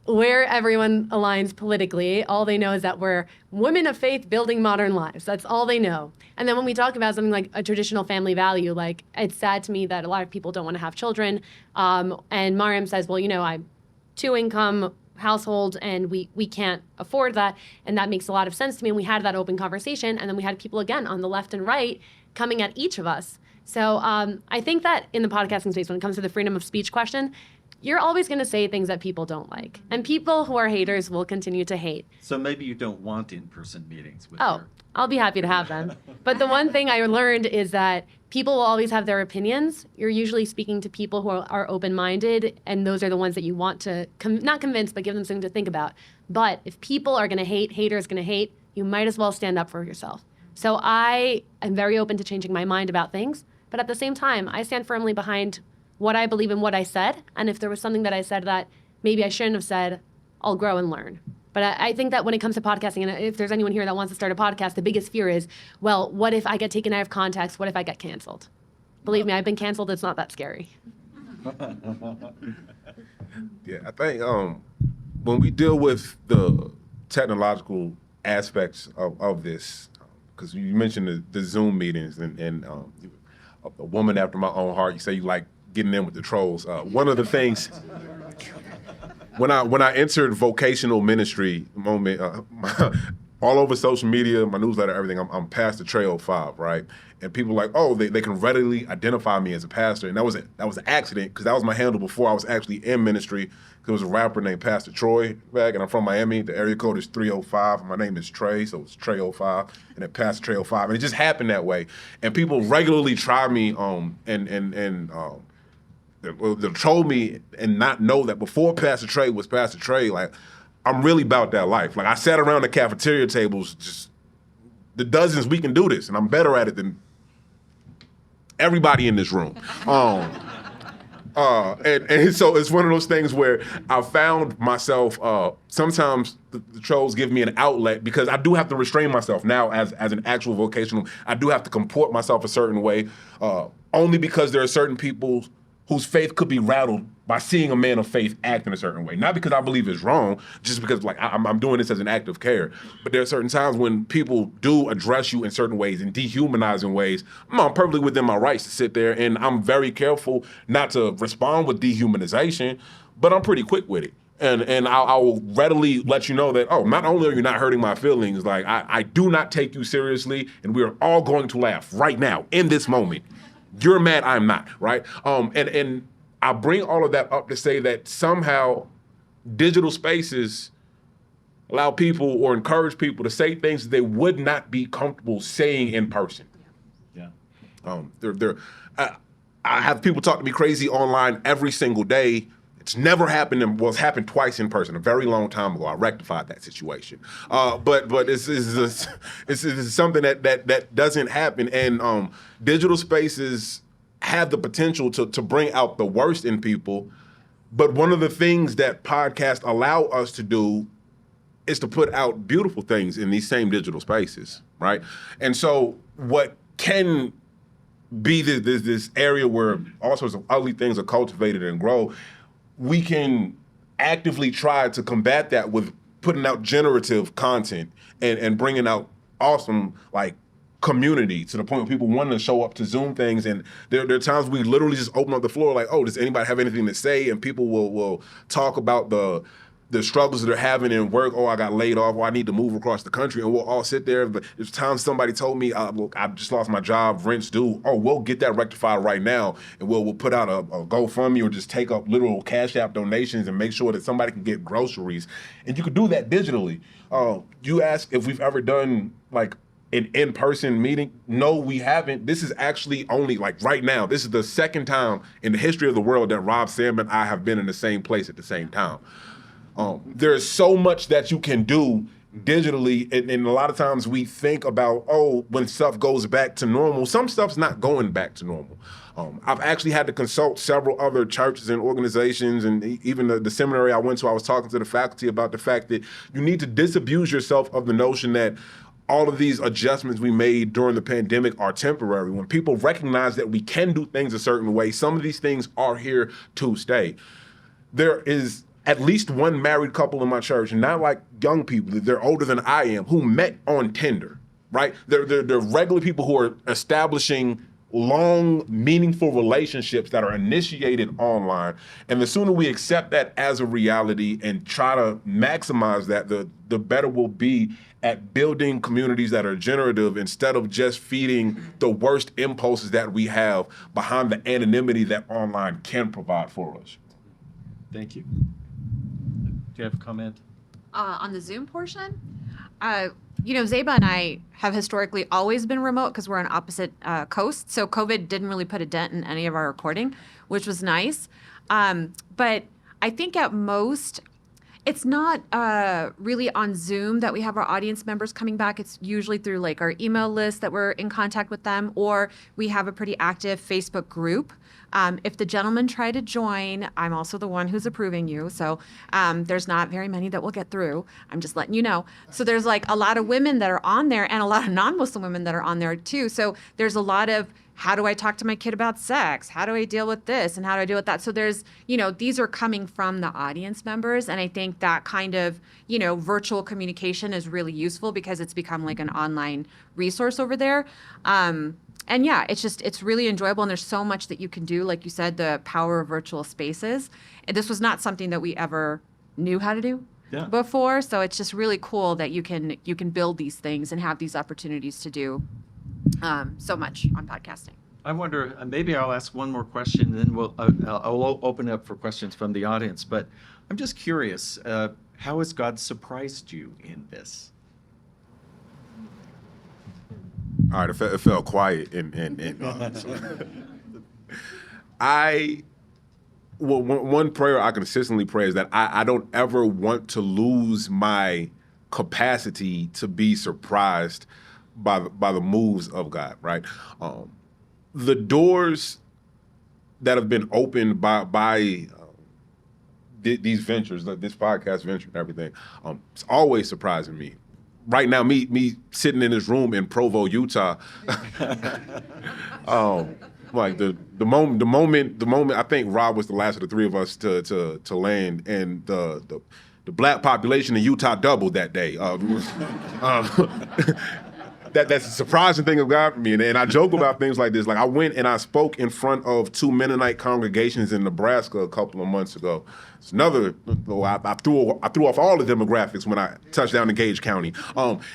where everyone aligns politically. All they know is that we're women of faith building modern lives. That's all they know. And then when we talk about something like a traditional family value, like, it's sad to me that a lot of people don't want to have children. And Mariam says, well, I'm two-income household and we can't afford that. And that makes a lot of sense to me. And we had that open conversation. And then we had people, again, on the left and right coming at each of us. So I think that in the podcasting space, when it comes to the freedom of speech question, you're always going to say things that people don't like. And people who are haters will continue to hate. So maybe you don't want in-person meetings with Oh, her. I'll be happy to have them. But the one thing I learned is that people will always have their opinions. You're usually speaking to people who are open-minded, and those are the ones that you want to, not convince, but give them something to think about. But if people are going to hate, haters going to hate, you might as well stand up for yourself. So I am very open to changing my mind about things. But at the same time, I stand firmly behind what I believe in, what I said. And if there was something that I said that maybe I shouldn't have said, I'll grow and learn. But I think that when it comes to podcasting, and if there's anyone here that wants to start a podcast, the biggest fear is, well, what if I get taken out of context? What if I get canceled? Believe me, I've been canceled. It's not that scary. Yeah, I think when we deal with the technological aspects of this, because you mentioned the Zoom meetings and a woman after my own heart, you say you like getting in with the trolls. One of the things, when I entered vocational ministry moment, all over social media, my newsletter, everything. I'm Pastor Trey 05, right? And people are like, oh, they can readily identify me as a pastor. And that was an accident because that was my handle before I was actually in ministry. There was a rapper named Pastor Troy back, and I'm from Miami. The area code is 305. And my name is Trey, so it's Trey 05, and then Pastor Trey 05. And it just happened that way. And people regularly try me they'll troll me and not know that before Pastor Trey was Pastor Trey, like, I'm really about that life. Like, I sat around the cafeteria tables, just the dozens, we can do this, and I'm better at it than everybody in this room. And so it's one of those things where I found myself, sometimes the trolls give me an outlet because I do have to restrain myself now as an actual vocational. I do have to comport myself a certain way, only because there are certain people whose faith could be rattled by seeing a man of faith act in a certain way. Not because I believe it's wrong, just because like I'm doing this as an act of care. But there are certain times when people do address you in certain ways and dehumanize in ways. I'm perfectly within my rights to sit there, and I'm very careful not to respond with dehumanization, but I'm pretty quick with it. And I will readily let you know that, oh, not only are you not hurting my feelings, like I do not take you seriously, and we are all going to laugh right now in this moment. You're mad, I'm not, right? And I bring all of that up to say that somehow digital spaces allow people or encourage people to say things that they would not be comfortable saying in person. Yeah. I have people talk to me crazy online every single day. It's never happened, it's happened twice in person, a very long time ago. I rectified that situation. But it's something that doesn't happen. And digital spaces have the potential to bring out the worst in people. But one of the things that podcasts allow us to do is to put out beautiful things in these same digital spaces, right? And so what can be this area where all sorts of ugly things are cultivated and grow, we can actively try to combat that with putting out generative content and bringing out awesome, like, community to the point where people want to show up to Zoom things. And there are times we literally just open up the floor like, oh, does anybody have anything to say? And people will talk about the struggles that they're having in work. Oh, I got laid off. Or I need to move across the country. And we'll all sit there. But there's times somebody told me, look, I just lost my job, rent's due. Oh, we'll get that rectified right now. And we'll put out a GoFundMe or just take up literal Cash App donations and make sure that somebody can get groceries. And you can do that digitally. You ask if we've ever done like an in-person meeting. No, we haven't. This is actually only like right now. This is the second time in the history of the world that Rob Sam and I have been in the same place at the same time. There's so much that you can do digitally, and a lot of times we think about, oh, when stuff goes back to normal, some stuff's not going back to normal. I've actually had to consult several other churches and organizations, and even the seminary I went to, I was talking to the faculty about the fact that you need to disabuse yourself of the notion that all of these adjustments we made during the pandemic are temporary. When people recognize that we can do things a certain way, some of these things are here to stay. There is at least one married couple in my church, and not like young people, they're older than I am, who met on Tinder, right? They're regular people who are establishing long, meaningful relationships that are initiated online. And the sooner we accept that as a reality and try to maximize that, the better we'll be at building communities that are generative instead of just feeding the worst impulses that we have behind the anonymity that online can provide for us. Thank you. Do you have a comment? On the Zoom portion, Zeba and I have historically always been remote because we're on opposite coasts. So COVID didn't really put a dent in any of our recording, which was nice. But I think at most, it's not really on Zoom that we have our audience members coming back. It's usually through like our email list that we're in contact with them, or we have a pretty active Facebook group. If the gentlemen try to join, I'm also the one who's approving you. So there's not very many that will get through. I'm just letting you know. So there's like a lot of women that are on there and a lot of non-Muslim women that are on there too. So there's a lot of, how do I talk to my kid about sex? How do I deal with this? And how do I deal with that? So there's, these are coming from the audience members. And I think that kind of, virtual communication is really useful because it's become like an online resource over there. And yeah, it's really enjoyable. And there's so much that you can do. Like you said, the power of virtual spaces. And this was not something that we ever knew how to do. Yeah. before. So it's just really cool that you can build these things and have these opportunities to do so much on podcasting. I wonder, maybe I'll ask one more question, and then I'll open it up for questions from the audience. But I'm just curious, how has God surprised you in this? All right, it felt quiet, and one prayer I consistently pray is that I don't ever want to lose my capacity to be surprised by the moves of God. Right, the doors that have been opened by these ventures, like this podcast venture and everything, it's always surprising me. Right now, me sitting in this room in Provo, Utah, like the moment I think Rob was the last of the three of us to land, and the black population in Utah doubled that day. That's a surprising thing of God for me, and I joke about things like this. Like I went and I spoke in front of 2 Mennonite congregations in Nebraska a couple of months ago. It's another. I threw off all the demographics when I touched down in Gage County.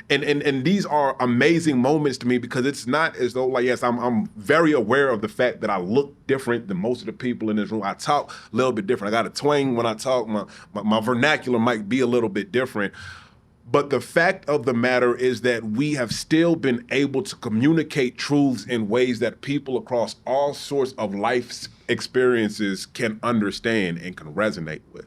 And these are amazing moments to me because it's not as though like yes, I'm very aware of the fact that I look different than most of the people in this room. I talk a little bit different. I got a twang when I talk. My vernacular might be a little bit different. But the fact of the matter is that we have still been able to communicate truths in ways that people across all sorts of life experiences can understand and can resonate with.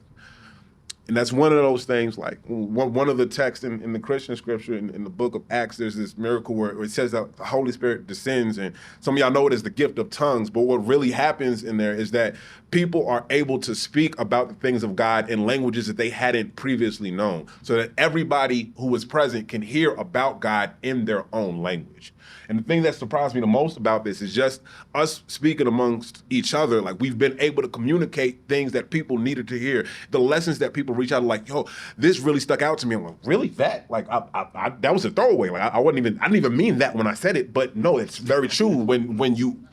And that's one of those things, like one of the texts in the Christian scripture in the book of Acts, there's this miracle where it says that the Holy Spirit descends, and some of y'all know it as the gift of tongues, but what really happens in there is that people are able to speak about the things of God in languages that they hadn't previously known, so that everybody who is present can hear about God in their own language. And the thing that surprised me the most about this is just us speaking amongst each other. Like we've been able to communicate things that people needed to hear. The lessons that people reach out like, yo, this really stuck out to me. I'm like, really? That? Like, I that was a throwaway. Like, I didn't even mean that when I said it. But no, it's very true when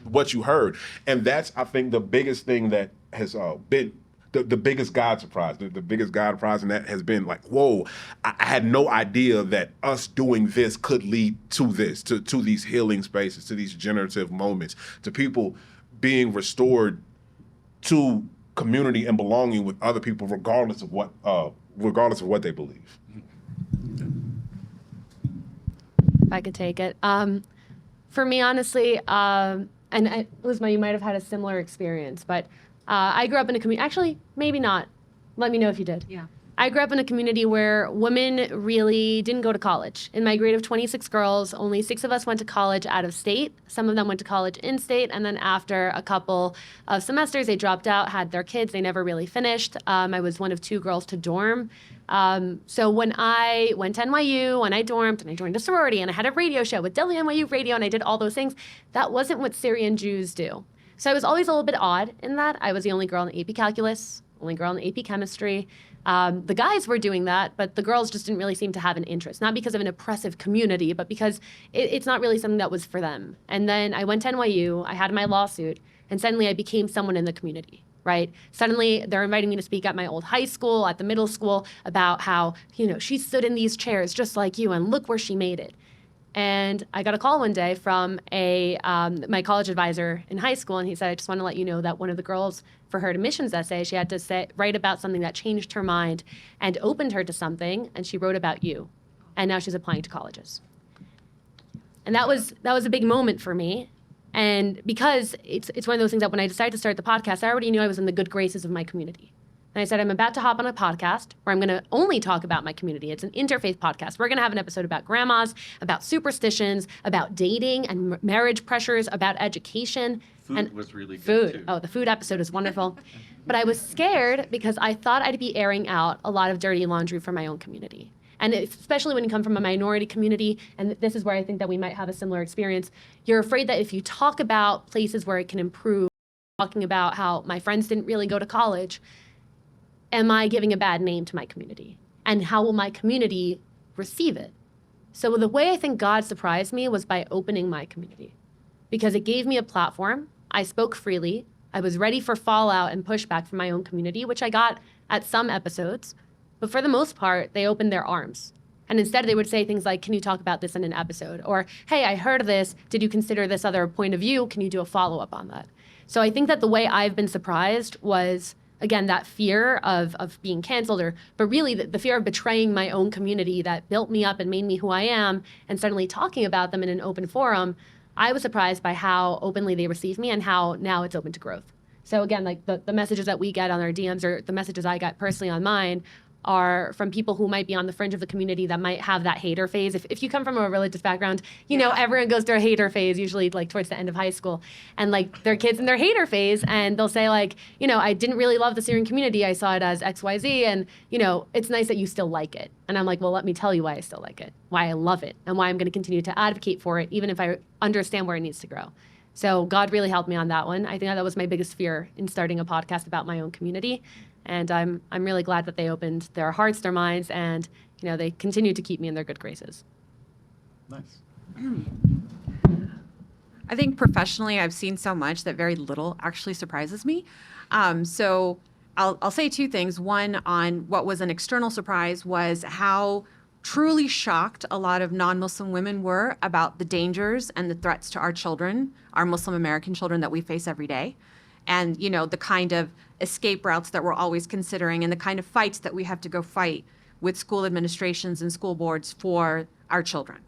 what you heard. And that's, I think, the biggest thing that has been the biggest God surprise. The biggest God surprise, and that has been like, whoa, I had no idea that us doing this could lead to this, to these healing spaces, to these generative moments, to people being restored to community and belonging with other people, regardless of what they believe. If I could take it. For me, honestly, Uzma, you might have had a similar experience, but I grew up in a community, actually, maybe not. Let me know if you did. Yeah. I grew up in a community where women really didn't go to college. In my grade of 26 girls, only 6 of us went to college out of state. Some of them went to college in state, and then after a couple of semesters, they dropped out, had their kids. They never really finished. I was one of 2 girls to dorm. So when I went to NYU and I dormed and I joined a sorority and I had a radio show with Delhi NYU Radio and I did all those things, that wasn't what Syrian Jews do. So I was always a little bit odd in that. I was the only girl in AP Calculus, only girl in AP Chemistry. The guys were doing that, but the girls just didn't really seem to have an interest, not because of an oppressive community, but because it's not really something that was for them. And then I went to NYU, I had my lawsuit, and suddenly I became someone in the community, right? Suddenly they're inviting me to speak at my old high school, at the middle school, about how, she stood in these chairs just like you, and look where she made it. And I got a call one day from my college advisor in high school, and he said, I just want to let you know that one of the girls, for her admissions essay, she had to write about something that changed her mind and opened her to something, and she wrote about you. And now she's applying to colleges. And that was a big moment for me. And because it's one of those things that when I decided to start the podcast, I already knew I was in the good graces of my community. And I said, I'm about to hop on a podcast where I'm going to only talk about my community. It's an interfaith podcast. We're going to have an episode about grandmas, about superstitions, about dating and marriage pressures, about education. Food was really good, too. Oh, the food episode is wonderful. But I was scared because I thought I'd be airing out a lot of dirty laundry from my own community. And especially when you come from a minority community, and this is where I think that we might have a similar experience, you're afraid that if you talk about places where it can improve, talking about how my friends didn't really go to college, am I giving a bad name to my community? And how will my community receive it? So the way I think God surprised me was by opening my community, because it gave me a platform. I spoke freely. I was ready for fallout and pushback from my own community, which I got at some episodes. But for the most part, they opened their arms. And instead, they would say things like, can you talk about this in an episode? Or, hey, I heard this. Did you consider this other point of view? Can you do a follow-up on that? So I think that the way I've been surprised was, again, that fear of being canceled, but really the fear of betraying my own community that built me up and made me who I am, and suddenly talking about them in an open forum. I was surprised by how openly they received me and how now it's open to growth. So again, like the messages that we get on our DMs, or the messages I got personally on mine, are from people who might be on the fringe of the community that might have that hater phase. If you come from a religious background, you know, everyone goes through a hater phase, usually like towards the end of high school. And like their kids in their hater phase, and they'll say like, you know, I didn't really love the Syrian community. I saw it as XYZ, and, you know, it's nice that you still like it. And I'm like, well, let me tell you why I still like it, why I love it, and why I'm going to continue to advocate for it, even if I understand where it needs to grow. So God really helped me on that one. I think that was my biggest fear in starting a podcast about my own community. And I'm really glad that they opened their hearts, their minds, and, you know, they continue to keep me in their good graces. Nice. I think professionally, I've seen so much that very little actually surprises me. So I'll say two things. One, on what was an external surprise was how truly shocked a lot of non-Muslim women were about the dangers and the threats to our children, our Muslim American children that we face every day. And, you know, the kind of escape routes that we're always considering, and the kind of fights that we have to go fight with school administrations and school boards for our children.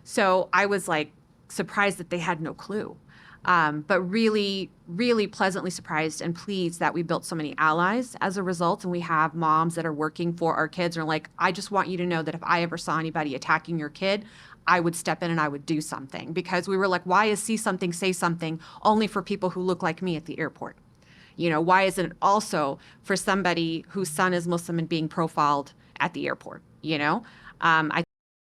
So I was like surprised that they had no clue, but really, really pleasantly surprised and pleased that we built so many allies as a result. And we have moms that are working for our kids and are like, I just want you to know that if I ever saw anybody attacking your kid, I would step in and I would do something. Because we were like, why is see something, say something only for people who look like me at the airport? You know, why isn't it also for somebody whose son is Muslim and being profiled at the airport? You know, I think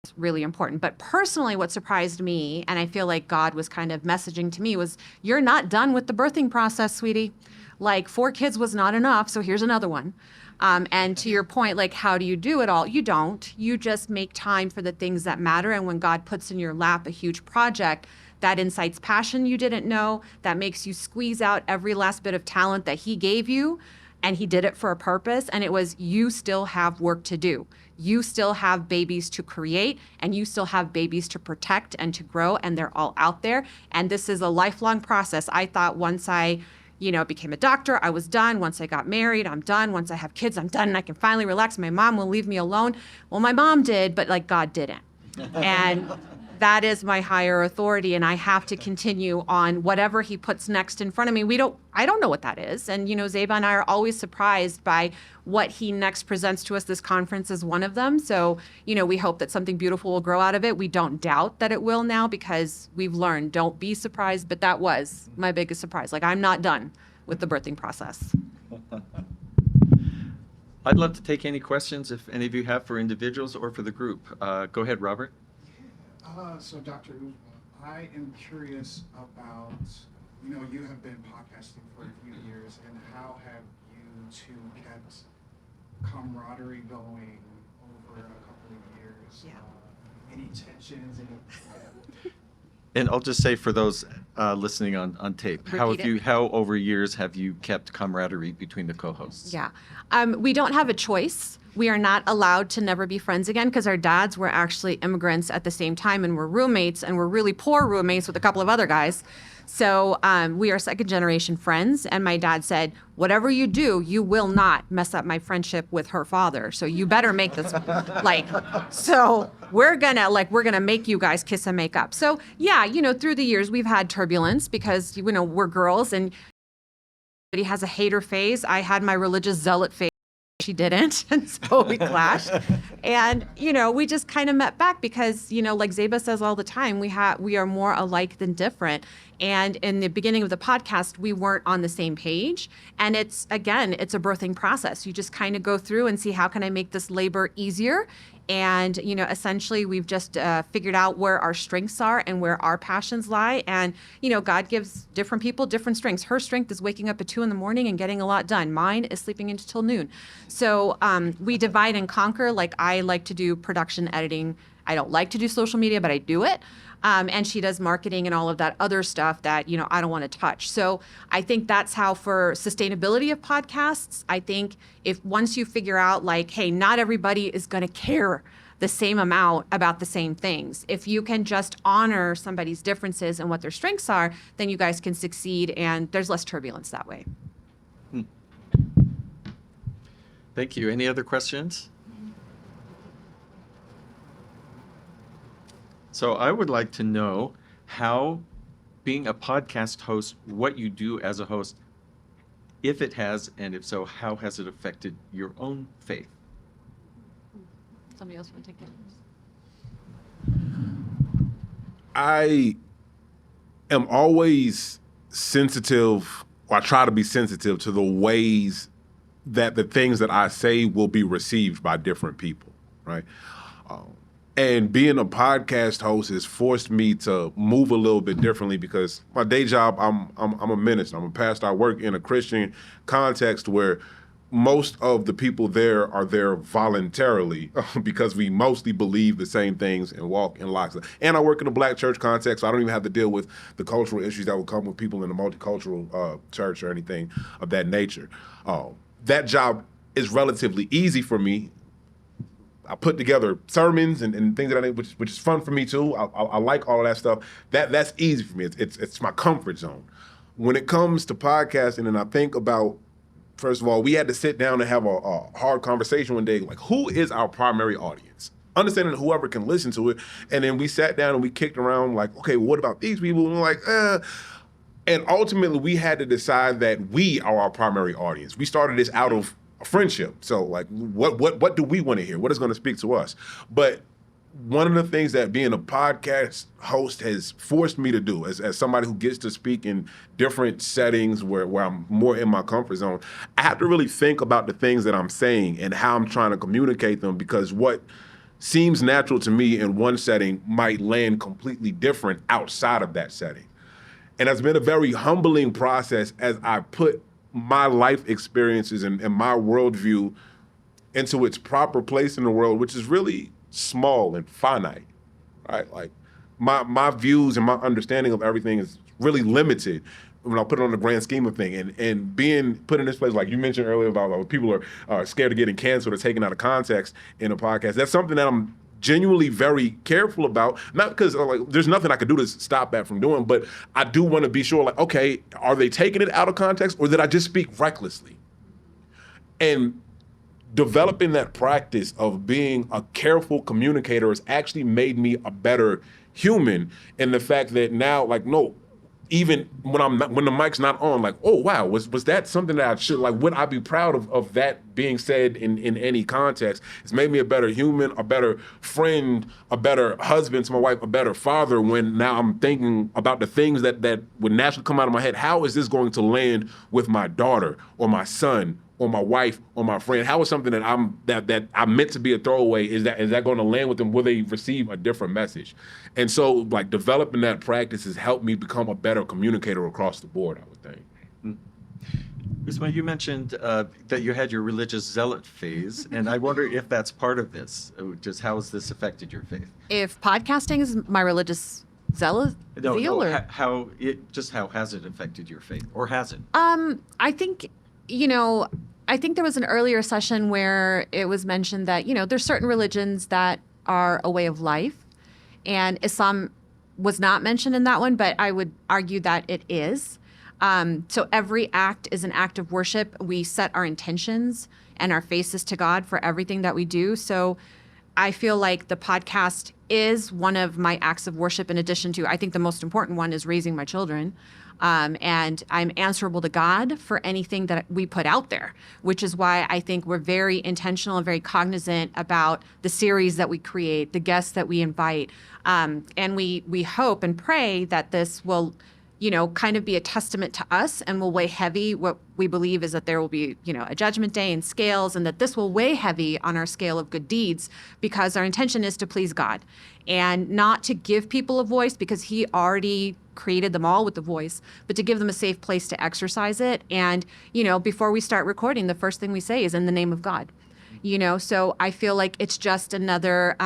it's really important. But personally, what surprised me, and I feel like God was kind of messaging to me, was you're not done with the birthing process, sweetie. Like 4 kids was not enough, so here's another one. And to your point, like, how do you do it all? You don't. You just make time for the things that matter. And when God puts in your lap a huge project that incites passion you didn't know, that makes you squeeze out every last bit of talent that he gave you, and he did it for a purpose, and it was, you still have work to do. You still have babies to create, and you still have babies to protect and to grow, and they're all out there. And this is a lifelong process. I thought once I, you know, became a doctor, I was done. Once I got married, I'm done. Once I have kids, I'm done, and I can finally relax. My mom will leave me alone. Well, my mom did, but like God didn't. And that is my higher authority, and I have to continue on whatever he puts next in front of me. I don't know what that is. And, you know, Zeba and I are always surprised by what he next presents to us. This conference is one of them. So, you know, we hope that something beautiful will grow out of it. We don't doubt that it will now, because we've learned, don't be surprised. But that was my biggest surprise. Like, I'm not done with the birthing process. I'd love to take any questions if any of you have for individuals or for the group. Go ahead, Robert. So Dr. Uzma, I am curious about, you know, you have been podcasting for a few years, and how have you two kept camaraderie going over a couple of years? Yeah. Any tensions? And I'll just say for those listening on tape, how over years have you kept camaraderie between the co-hosts? Yeah. We don't have a choice. We are not allowed to never be friends again, because our dads were actually immigrants at the same time, and we're roommates, and we're really poor roommates with a couple of other guys. So we are second generation friends. And my dad said, whatever you do, you will not mess up my friendship with her father. So you better make this so we're gonna make you guys kiss and make up. So yeah, you know, through the years we've had turbulence, because, you know, we're girls, and he has a hater phase. I had my religious zealot phase. She didn't, and so we clashed. And, you know, we just kind of met back because, you know, like Zeba says all the time, we are more alike than different. And in the beginning of the podcast, we weren't on the same page. And it's a birthing process. You just kind of go through and see, how can I make this labor easier? And, you know, essentially we've just figured out where our strengths are and where our passions lie. And, you know, God gives different people different strengths. Her strength is waking up at 2 a.m. and getting a lot done. Mine is sleeping until noon. So we divide and conquer. Like, I like to do production, editing, I don't like to do social media, but I do it. And she does marketing and all of that other stuff that, I don't want to touch. So I think that's how, for sustainability of podcasts, I think if once you figure out like, hey, not everybody is going to care the same amount about the same things. If you can just honor somebody's differences and what their strengths are, then you guys can succeed, and there's less turbulence that way. Thank you. Any other questions? So I would like to know how being a podcast host, what you do as a host, if it has, and if so, how has it affected your own faith? Somebody else want to take that? I am always sensitive, or I try to be sensitive to the ways that the things that I say will be received by different people, right? And being a podcast host has forced me to move a little bit differently, because my day job, I'm a minister, I'm a pastor. I work in a Christian context where most of the people there are there voluntarily because we mostly believe the same things and walk in lockstep. And I work in a Black church context, so I don't even have to deal with the cultural issues that will come with people in a multicultural church or anything of that nature. That job is relatively easy for me. I put together sermons and things that which is fun for me too. I like all of that stuff. That's easy for me. It's my comfort zone. When it comes to podcasting, and I think about, first of all, we had to sit down and have a hard conversation one day, like, who is our primary audience? Understanding that whoever can listen to it. And then we sat down and we kicked around like, okay, well, what about these people? And we're like, And ultimately we had to decide that we are our primary audience. We started this out of a friendship. So like, what do we want to hear? What is going to speak to us? But one of the things that being a podcast host has forced me to do, as somebody who gets to speak in different settings where I'm more in my comfort zone, I have to really think about the things that I'm saying and how I'm trying to communicate them, because what seems natural to me in one setting might land completely different outside of that setting. And it's been a very humbling process as I put my life experiences and my worldview into its proper place in the world, which is really small and finite, right? Like my views and my understanding of everything is really limited when I put it on the grand scheme of things. And being put in this place, like you mentioned earlier about people are scared of getting canceled or taken out of context in a podcast, that's something that I'm genuinely very careful about, not because like there's nothing I could do to stop that from doing, but I do want to be sure, like, okay, are they taking it out of context, or did I just speak recklessly? And developing that practice of being a careful communicator has actually made me a better human, in the fact that now, like, no, even when the mic's not on, like, oh wow, was that something that I should, like, would I be proud of that being said in any context? It's made me a better human, a better friend, a better husband to my wife, a better father, when now I'm thinking about the things that would naturally come out of my head. How is this going to land with my daughter or my son or my wife or my friend? How is something that I'm meant to be a throwaway, is that going to land with them? Will they receive a different message? And so, like, developing that practice has helped me become a better communicator across the board, I would think. Uzma, you mentioned that you had your religious zealot phase, and I wonder if that's part of this. Just how has this affected your faith? If podcasting is my religious zeal, or how has it affected your faith, or has it? I think, I think there was an earlier session where it was mentioned that, there's certain religions that are a way of life, and Islam was not mentioned in that one, but I would argue that it is. So every act is an act of worship. We set our intentions and our faces to God for everything that we do. So I feel like the podcast is one of my acts of worship, in addition to, I think the most important one is raising my children. And I'm answerable to God for anything that we put out there, which is why I think we're very intentional and very cognizant about the series that we create, the guests that we invite. And we hope and pray that this will, kind of be a testament to us and will weigh heavy. What we believe is that there will be, a judgment day and scales, and that this will weigh heavy on our scale of good deeds, because our intention is to please God and not to give people a voice, because He already created them all with the voice, but to give them a safe place to exercise it. And, before we start recording, the first thing we say is in the name of God, so I feel like it's just another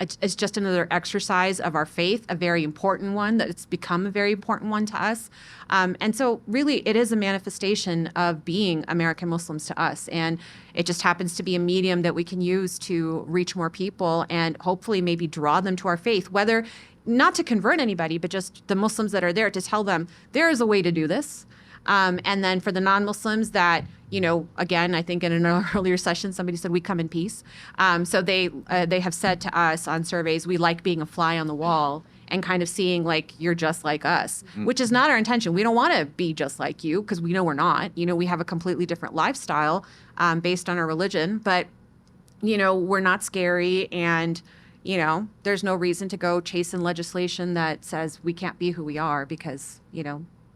it's just another exercise of our faith, a very important one, that it's become a very important one to us. And so really it is a manifestation of being American Muslims to us. And it just happens to be a medium that we can use to reach more people and hopefully maybe draw them to our faith, whether not to convert anybody, but just the Muslims that are there to tell them there is a way to do this. And then for the non-Muslims that, again, I think in an earlier session, somebody said we come in peace. So they have said to us on surveys, we like being a fly on the wall and kind of seeing like you're just like us, which is not our intention. We don't want to be just like you because we know we're not. We have a completely different lifestyle based on our religion, but we're not scary, and there's no reason to go chasing legislation that says we can't be who we are because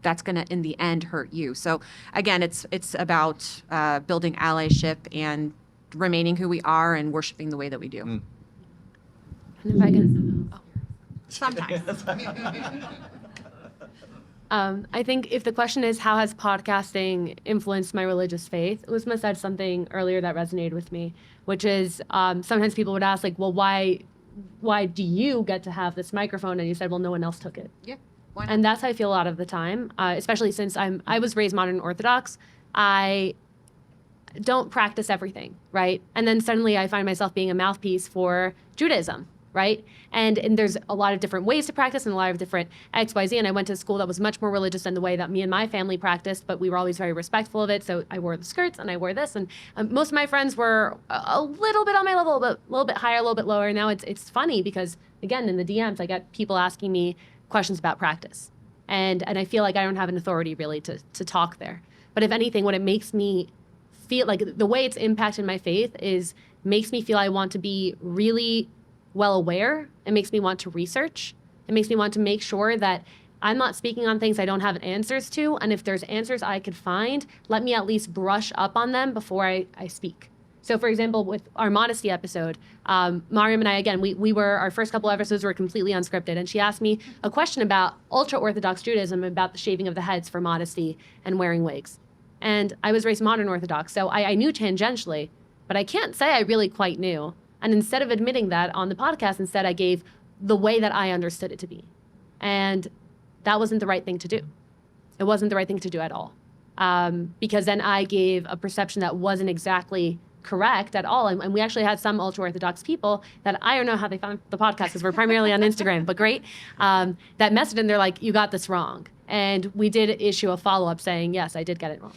that's going to in the end hurt you. So again, it's about building allyship and remaining who we are and worshiping the way that we do. And if I can, Sometimes. I think if the question is how has podcasting influenced my religious faith, Uzma said something earlier that resonated with me, which is sometimes people would ask like, well, why do you get to have this microphone? And you said, well, no one else took it. Yeah. Why not? And that's how I feel a lot of the time, especially since I was raised modern Orthodox. I don't practice everything, right? And then suddenly I find myself being a mouthpiece for Judaism, right? And there's a lot of different ways to practice and a lot of different XYZ. And I went to a school that was much more religious than the way that me and my family practiced, but we were always very respectful of it. So I wore the skirts and I wore this. And most of my friends were a little bit on my level, but a little bit higher, a little bit lower. Now it's funny because, again, in the DMs, I get people asking me questions about practice. And I feel like I don't have an authority really to talk there. But if anything, what it makes me feel like, the way it's impacted my faith is makes me feel I want to be really well aware. It makes me want to research. It makes me want to make sure that I'm not speaking on things I don't have answers to. And if there's answers I could find, let me at least brush up on them before I speak. So for example, with our modesty episode, Mariam and I, again, we were, our first couple episodes were completely unscripted. And she asked me a question about ultra-Orthodox Judaism, about the shaving of the heads for modesty and wearing wigs. And I was raised modern Orthodox, so I knew tangentially, but I can't say I really quite knew. And instead of admitting that on the podcast, instead I gave the way that I understood it to be. And that wasn't the right thing to do. It wasn't the right thing to do at all. Because then I gave a perception that wasn't exactly correct at all. And we actually had some ultra-Orthodox people that I don't know how they found the podcast because we're primarily on Instagram, but great, that messaged and they're like, you got this wrong. And we did issue a follow-up saying, yes, I did get it wrong.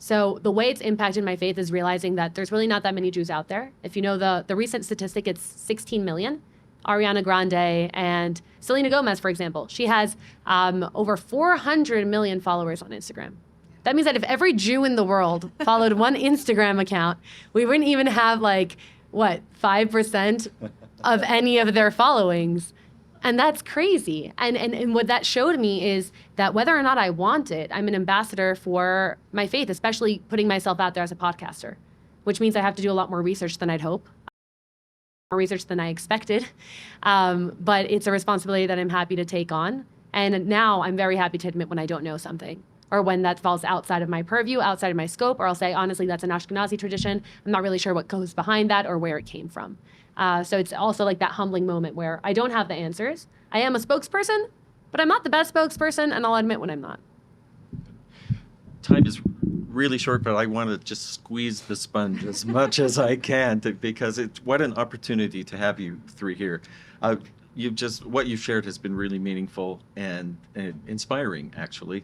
So the way it's impacted my faith is realizing that there's really not that many Jews out there. If you know the recent statistic, it's 16 million. Ariana Grande and Selena Gomez, for example, she has over 400 million followers on Instagram. That means that if every Jew in the world followed one Instagram account, we wouldn't even have 5% of any of their followings. And that's crazy. And what that showed me is that whether or not I want it, I'm an ambassador for my faith, especially putting myself out there as a podcaster, which means I have to do a lot more research than I'd hope, more research than I expected. But it's a responsibility that I'm happy to take on. And now I'm very happy to admit when I don't know something, or when that falls outside of my purview, outside of my scope, or I'll say, honestly, that's an Ashkenazi tradition. I'm not really sure what goes behind that or where it came from. So it's also like that humbling moment where I don't have the answers. I am a spokesperson, but I'm not the best spokesperson, and I'll admit when I'm not. Time is really short, but I want to just squeeze the sponge as much as I can because what an opportunity to have you three here. What you've shared has been really meaningful and inspiring, actually.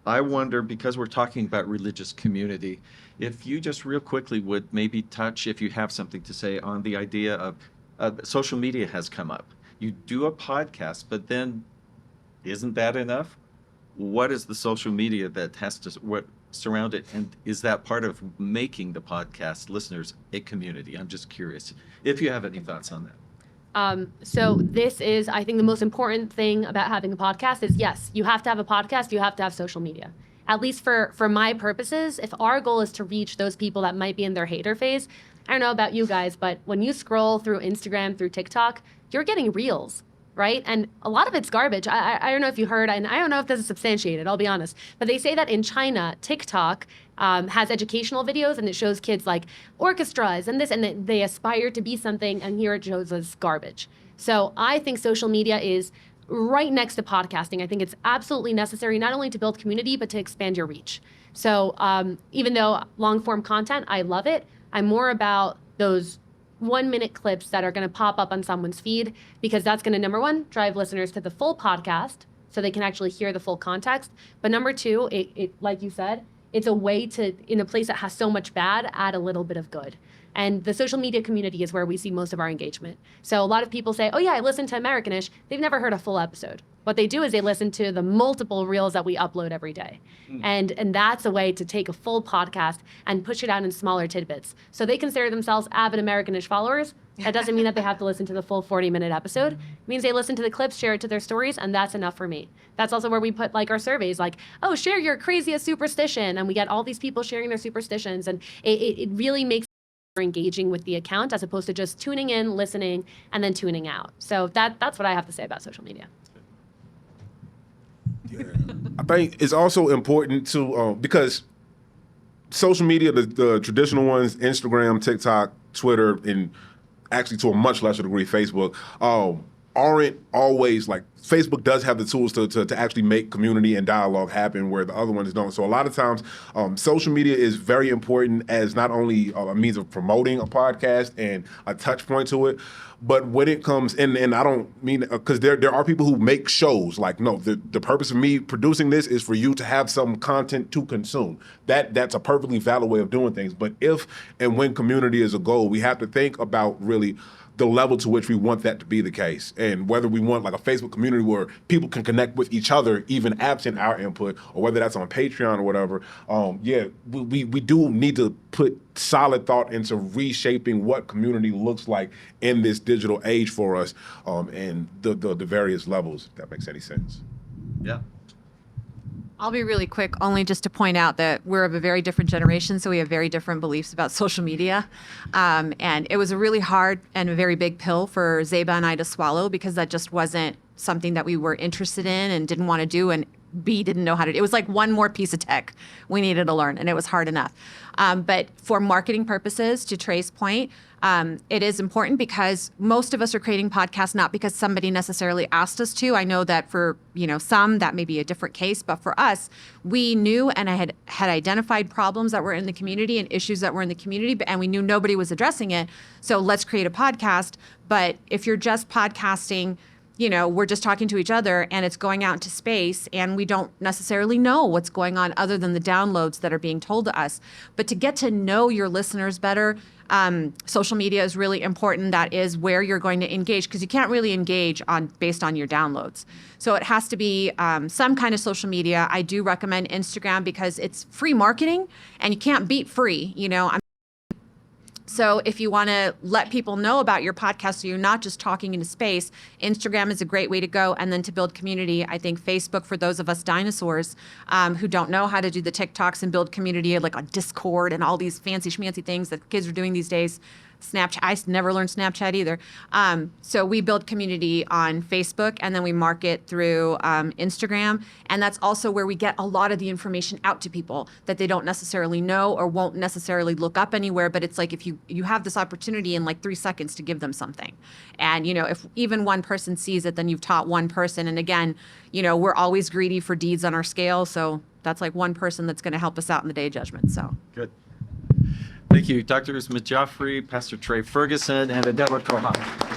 I wonder, because we're talking about religious community, if you just real quickly would maybe touch, if you have something to say, on the idea of social media has come up. You do a podcast, but then isn't that enough? What is the social media that has to surround it? And is that part of making the podcast listeners a community? I'm just curious if you have any thoughts on that. So this is, I think, the most important thing about having a podcast is, yes, you have to have a podcast, you have to have social media. At least for my purposes, if our goal is to reach those people that might be in their hater phase, I don't know about you guys, but when you scroll through Instagram, through TikTok, you're getting reels, right? And a lot of it's garbage. I don't know if you heard, and I don't know if this is substantiated, I'll be honest, but they say that in China, TikTok has educational videos and it shows kids like orchestras and this, and they aspire to be something, and here it shows us garbage. So I think social media is right next to podcasting. I think it's absolutely necessary not only to build community, but to expand your reach. So even though long form content, I love it, I'm more about those 1-minute clips that are going to pop up on someone's feed, because that's going to, number one, drive listeners to the full podcast so they can actually hear the full context. But number two, it like you said, it's a way to, in a place that has so much bad, add a little bit of good. And the social media community is where we see most of our engagement. So a lot of people say, oh yeah, I listen to Americanish. They've never heard a full episode. What they do is they listen to the multiple reels that we upload every day. And that's a way to take a full podcast and push it out in smaller tidbits. So they consider themselves avid Americanish followers. That doesn't mean that they have to listen to the full 40-minute episode. It means they listen to the clips, share it to their stories, and that's enough for me. That's also where we put like our surveys, like, oh, share your craziest superstition. And we get all these people sharing their superstitions. And it really makes engaging with the account as opposed to just tuning in, listening, and then tuning out. So that's what I have to say about social media. Yeah. I think it's also important to, because social media, the traditional ones, Instagram, TikTok, Twitter, and actually to a much lesser degree, Facebook, aren't always like, Facebook does have the tools to actually make community and dialogue happen where the other ones don't. So a lot of times, social media is very important as not only a means of promoting a podcast and a touch point to it, but when it comes, and I don't mean, because there are people who make shows like, no, the purpose of me producing this is for you to have some content to consume. That's a perfectly valid way of doing things. But if and when community is a goal, we have to think about really the level to which we want that to be the case, and whether we want like a Facebook community where people can connect with each other even absent our input, or whether that's on Patreon or whatever. We do need to put solid thought into reshaping what community looks like in this digital age for us, and the various levels, if that makes any sense. Yeah. I'll be really quick, only just to point out that we're of a very different generation, so we have very different beliefs about social media. And it was a really hard and a very big pill for Zeba and I to swallow, because that just wasn't something that we were interested in and didn't want to do, and B, didn't know how to do. It was like one more piece of tech we needed to learn, and it was hard enough. But for marketing purposes, to Trey's point, it is important because most of us are creating podcasts not because somebody necessarily asked us to. I know that for some that may be a different case, but for us, we knew and I had identified problems that were in the community and issues that were in the community, and we knew nobody was addressing it. So let's create a podcast. But if you're just podcasting, we're just talking to each other and it's going out into space and we don't necessarily know what's going on other than the downloads that are being told to us. But to get to know your listeners better, social media is really important. That is where you're going to engage, because you can't really engage based on your downloads. So it has to be some kind of social media. I do recommend Instagram because it's free marketing and you can't beat free. So if you want to let people know about your podcast so you're not just talking into space, Instagram is a great way to go. And then to build community, I think Facebook, for those of us dinosaurs who don't know how to do the TikToks and build community like on Discord and all these fancy schmancy things that kids are doing these days. Snapchat, I never learned Snapchat either. So we build community on Facebook and then we market through Instagram. And that's also where we get a lot of the information out to people that they don't necessarily know or won't necessarily look up anywhere. But it's like if you have this opportunity in like 3 seconds to give them something. And, if even one person sees it, then you've taught one person. And again, we're always greedy for deeds on our scale. So that's like one person that's going to help us out in the day of judgment. So Good. Thank you, Dr. Uzma, Jafri, Pastor Trey Ferguson, and Adela Cojab.